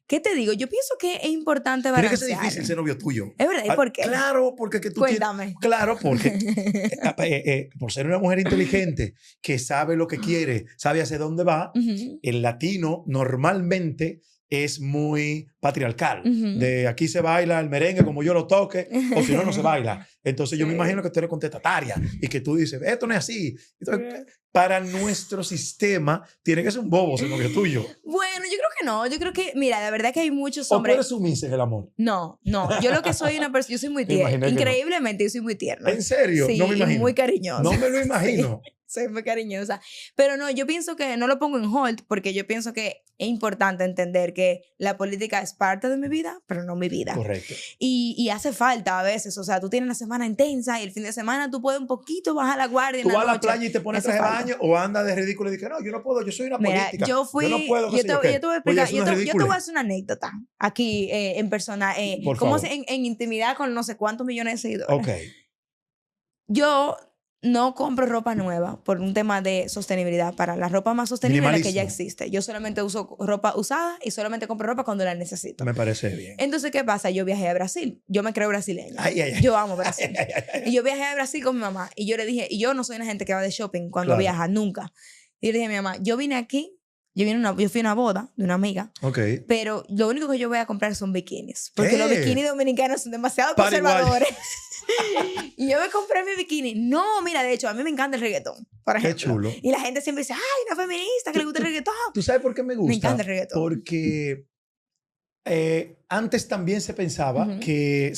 ¿Qué te digo? Yo pienso que es importante balancear. Tiene que ser difícil ser novio tuyo. Es verdad, ¿y por qué? Claro, porque que tú Cuéntame. Claro, porque por ser una mujer inteligente que sabe lo que quiere, sabe hacia dónde va, el latino normalmente es muy patriarcal. De aquí se baila el merengue como yo lo toque, o si no, no se baila. Entonces yo me imagino que tú eres contestataria y que tú dices, esto no es así. Entonces, para nuestro sistema, tiene que ser un bobo ser novio tuyo. Bueno, yo creo que no. Yo creo que, mira, la verdad que hay muchos hombres... ¿O tú eres sumisa en el amor? No. Yo lo que soy una persona... Yo soy muy tierna. Increíblemente, yo soy muy tierna. ¿En serio? Sí, no me imagino. Muy cariñosa. No me lo imagino. Sí. Soy muy cariñosa. Pero no, yo pienso que no lo pongo en hold porque yo pienso que es importante entender que la política es parte de mi vida, pero no mi vida. Correcto. Y hace falta a veces. O sea, tú tienes una semana intensa y el fin de semana tú puedes un poquito bajar la guardia. Tú vas a la playa y te pones traje de baño o andas de ridículo y dices, no, yo no puedo, yo soy una política. Yo no puedo. Yo te voy a explicar. Yo te voy a hacer una anécdota aquí en persona. Como en intimidad con no sé cuántos millones de seguidores. Ok. Yo no compro ropa nueva por un tema de sostenibilidad. Para la ropa más sostenible es la que ya existe. Yo solamente uso ropa usada y solamente compro ropa cuando la necesito. Me parece bien. Entonces, ¿qué pasa? Yo viajé a Brasil. Yo me creo brasileña. Yo amo Brasil. Y yo viajé a Brasil con mi mamá. Y yo le dije, y yo no soy una gente que va de shopping cuando viaja, nunca. Y yo le dije a mi mamá, yo vine aquí, yo fui a una boda de una amiga. Ok. Pero lo único que yo voy a comprar son bikinis. Porque los bikinis dominicanos son demasiado conservadores. Y yo me compré mi bikini. No, mira, de hecho, a mí me encanta el reggaetón, por ejemplo. Qué chulo. Y la gente siempre dice, ay, una feminista que le gusta el reggaetón. ¿Tú sabes por qué me gusta? Me encanta el reggaetón. Porque antes también se pensaba que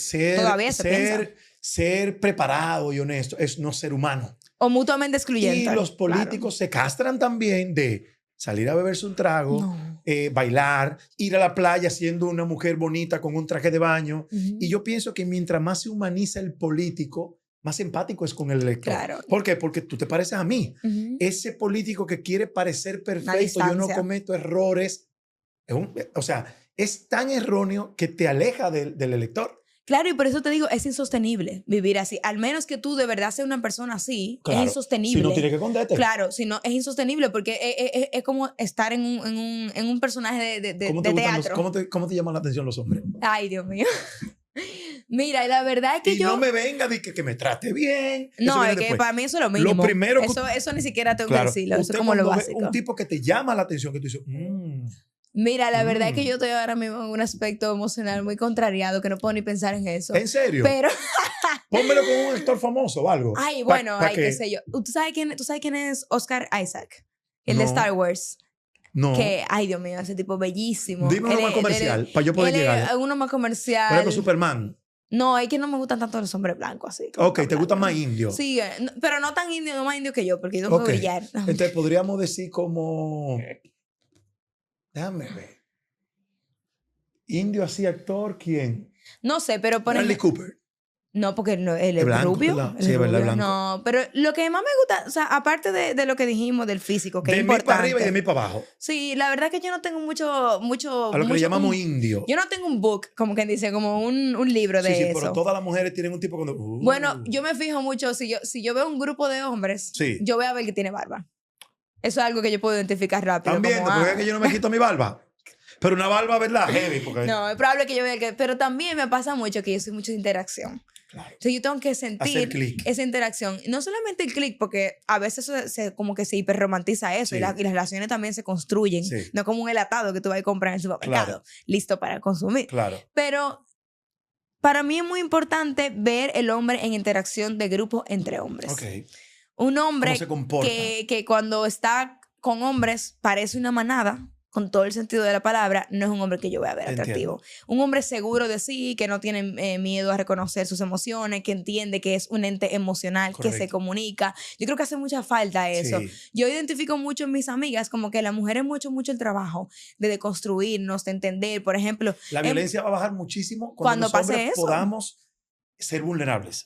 ser preparado y honesto es no ser humano. O mutuamente excluyente. Y los políticos se castran también de salir a beberse un trago, bailar, ir a la playa siendo una mujer bonita con un traje de baño. Y yo pienso que mientras más se humaniza el político, más empático es con el elector. Claro. ¿Por qué? Porque tú te pareces a mí. Ese político que quiere parecer perfecto, yo no cometo errores. O sea, es tan erróneo que te aleja del elector. Claro, y por eso te digo, es insostenible vivir así. Al menos que tú de verdad seas una persona así, claro, es insostenible. Si no tienes que esconderte. Claro, si no, es insostenible porque es como estar en un personaje de teatro. ¿Cómo te llaman la atención los hombres? Ay, Dios mío. Mira, la verdad es que y no me venga de que me trate bien. No, es que para mí eso es lo mínimo. Lo primero eso ni siquiera tengo que decirlo. Eso es como lo básico. Un tipo que te llama la atención, que tú dices, Mira, la verdad es que yo estoy ahora mismo en un aspecto emocional muy contrariado, que no puedo ni pensar en eso. ¿En serio? Pero... Pónmelo con un actor famoso o algo. Ay, bueno, qué sé yo. ¿Tú sabes quién es Oscar Isaac? El de Star Wars. No. Que, ay, Dios mío, ese tipo bellísimo. Dime uno más comercial, para yo poder llegar. Uno más comercial. Por ejemplo, Superman. No, es que no me gustan tanto los hombres blancos así. Ok, ¿te gustan más indios? Sí, pero no tan indio, no más indio que yo, porque yo no puedo brillar. Entonces podríamos decir como... Déjame ver. Indio así, actor, ¿quién? No sé, pero por Bradley Cooper. No, porque él es blanco, rubio. ¿verdad? Sí, es verdad, blanco. No, pero lo que más me gusta, o sea, aparte de lo que dijimos del físico, que es importante. De mí para arriba y de mí para abajo. Sí, la verdad es que yo no tengo mucho... A lo que le llamamos indio. Yo no tengo un book, como quien dice, como un libro de eso. Sí, pero todas las mujeres tienen un tipo cuando... Bueno, yo me fijo mucho, si yo veo un grupo de hombres, yo voy a ver que tiene barba. Eso es algo que yo puedo identificar rápido. ¿Están viendo? Porque es que yo no me quito mi barba. Pero una barba, ¿verdad? Heavy. Porque... No, es probable que yo vea que... Pero también me pasa mucho que yo soy mucho de interacción. Claro. Entonces yo tengo que sentir esa interacción. No solamente el clic, porque a veces como que se hiperromantiza eso y las relaciones también se construyen. Sí. No como un enlatado que tú vas a comprar en el supermercado, listo para consumir. Claro. Pero para mí es muy importante ver el hombre en interacción de grupo entre hombres. Okay. Un hombre ¿cómo se comporta? que cuando está con hombres parece una manada, con todo el sentido de la palabra, no es un hombre que yo voy a ver atractivo. Entiendo. Un hombre seguro de sí, que no tiene miedo a reconocer sus emociones, que entiende que es un ente emocional, correcto, que se comunica. Yo creo que hace mucha falta eso. Sí. Yo identifico mucho en mis amigas como que las mujeres mucho el trabajo de deconstruirnos, de entender, por ejemplo... La violencia va a bajar muchísimo cuando los hombres podamos ser vulnerables.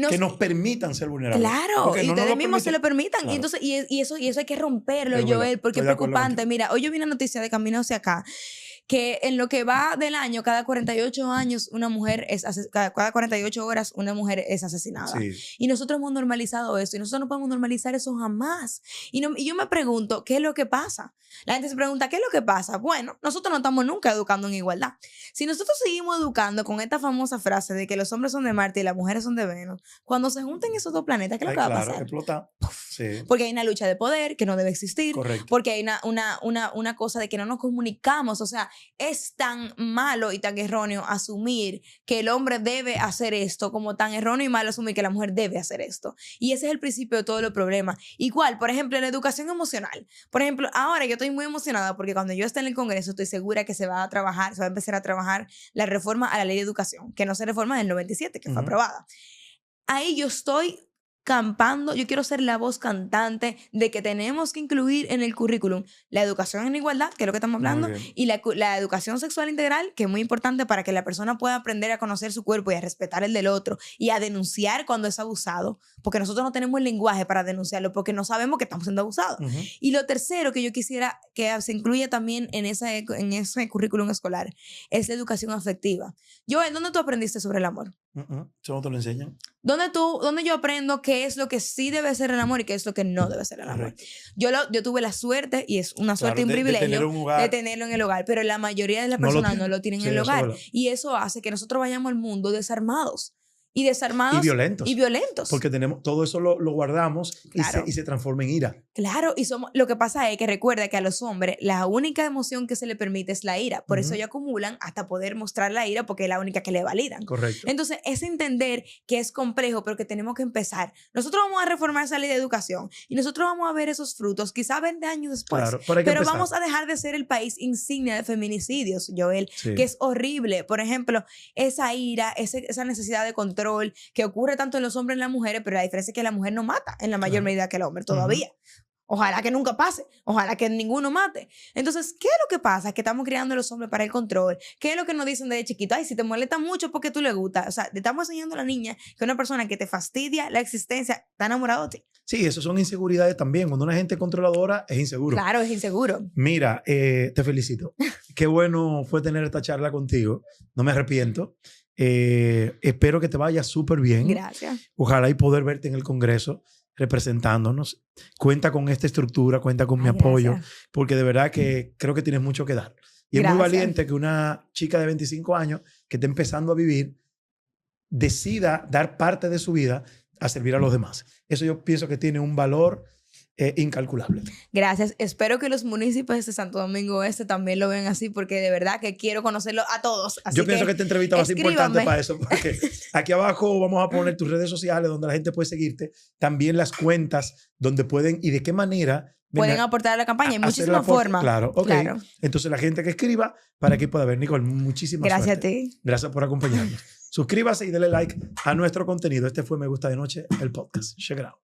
Que nos permitan ser vulnerables. Claro, y ustedes mismos se lo permitan. Claro. Y, entonces, y eso hay que romperlo, Joel, porque es preocupante. Mira, hoy yo vi una noticia de camino hacia acá, que en lo que va del año, cada 48 años, cada 48 horas, una mujer es asesinada. Sí. Y nosotros hemos normalizado eso, y nosotros no podemos normalizar eso jamás. Y yo me pregunto, ¿qué es lo que pasa? La gente se pregunta, ¿qué es lo que pasa? Bueno, nosotros no estamos nunca educando en igualdad. Si nosotros seguimos educando con esta famosa frase de que los hombres son de Marte y las mujeres son de Venus, cuando se junten esos dos planetas, ¿qué es lo que va a pasar? Explota. Sí. Porque hay una lucha de poder que no debe existir. Correcto. Porque hay una cosa de que no nos comunicamos. O sea, es tan malo y tan erróneo asumir que el hombre debe hacer esto, como tan erróneo y malo asumir que la mujer debe hacer esto. Y ese es el principio de todos los problemas. Igual, por ejemplo, en la educación emocional. Por ejemplo, ahora yo estoy muy emocionada porque cuando yo esté en el Congreso estoy segura que se va a empezar a trabajar la reforma a la ley de educación, que no se reforma en el 97, que fue aprobada. Ahí yo estoy campando, yo quiero ser la voz cantante de que tenemos que incluir en el currículum la educación en igualdad, que es lo que estamos hablando, y la educación sexual integral, que es muy importante para que la persona pueda aprender a conocer su cuerpo y a respetar el del otro y a denunciar cuando es abusado, porque nosotros no tenemos el lenguaje para denunciarlo porque no sabemos que estamos siendo abusados. Y lo tercero que yo quisiera que se incluya también en ese currículum escolar es la educación afectiva. Joel, ¿dónde tú aprendiste sobre el amor? ¿Eso no te lo enseñan? ¿Dónde yo aprendo qué es lo que sí debe ser el amor y qué es lo que no debe ser el amor? Yo tuve la suerte, y es una suerte y un privilegio, de tenerlo en el hogar, pero la mayoría de las personas no lo tienen en el hogar. Y eso hace que nosotros vayamos al mundo desarmados. Y violentos. Porque todo eso lo guardamos, claro, y se transforma en ira. Claro, y lo que pasa es que recuerda que a los hombres la única emoción que se le permite es la ira. Por eso ellos acumulan hasta poder mostrar la ira porque es la única que le validan. Correcto. Entonces, es entender que es complejo, pero que tenemos que empezar. Nosotros vamos a reformar esa ley de educación y nosotros vamos a ver esos frutos, quizá 20 años después. Claro, pero vamos a dejar de ser el país insignia de feminicidios, Joel, que es horrible. Por ejemplo, esa ira, esa necesidad de control que ocurre tanto en los hombres y en las mujeres, pero la diferencia es que la mujer no mata en la mayor medida que el hombre todavía. Ojalá que nunca pase, ojalá que ninguno mate. Entonces, ¿qué es lo que pasa? Que estamos criando a los hombres para el control. ¿Qué es lo que nos dicen desde chiquito? Ay, si te molesta mucho porque tú le gusta. O sea, te estamos enseñando a la niña que una persona que te fastidia la existencia está enamorado de ti. Sí, eso son inseguridades también. Cuando una gente controladora es inseguro. Claro, es inseguro. Mira, te felicito. Qué bueno fue tener esta charla contigo. No me arrepiento. Espero que te vaya súper bien. Gracias. Ojalá y poder verte en el Congreso representándonos. Cuenta con esta estructura, cuenta con mi apoyo, porque de verdad que creo que tienes mucho que dar. Y es muy valiente que una chica de 25 años que está empezando a vivir decida dar parte de su vida a servir a los demás. Eso yo pienso que tiene un valor incalculable. Gracias. Espero que los municipios de Santo Domingo Este también lo vean así, porque de verdad que quiero conocerlo a todos. Así yo pienso que esta entrevista va a ser importante para eso, porque aquí abajo vamos a poner tus redes sociales donde la gente puede seguirte, también las cuentas donde pueden y de qué manera pueden aportar a la campaña. Hay muchísimas formas. Claro, ok. Claro. Entonces la gente que escriba para que pueda ver. Nicole, muchísimas gracias suerte. A ti. Gracias por acompañarnos. Suscríbase y dale like a nuestro contenido. Este fue Me Gusta de Noche, el podcast. Check it out.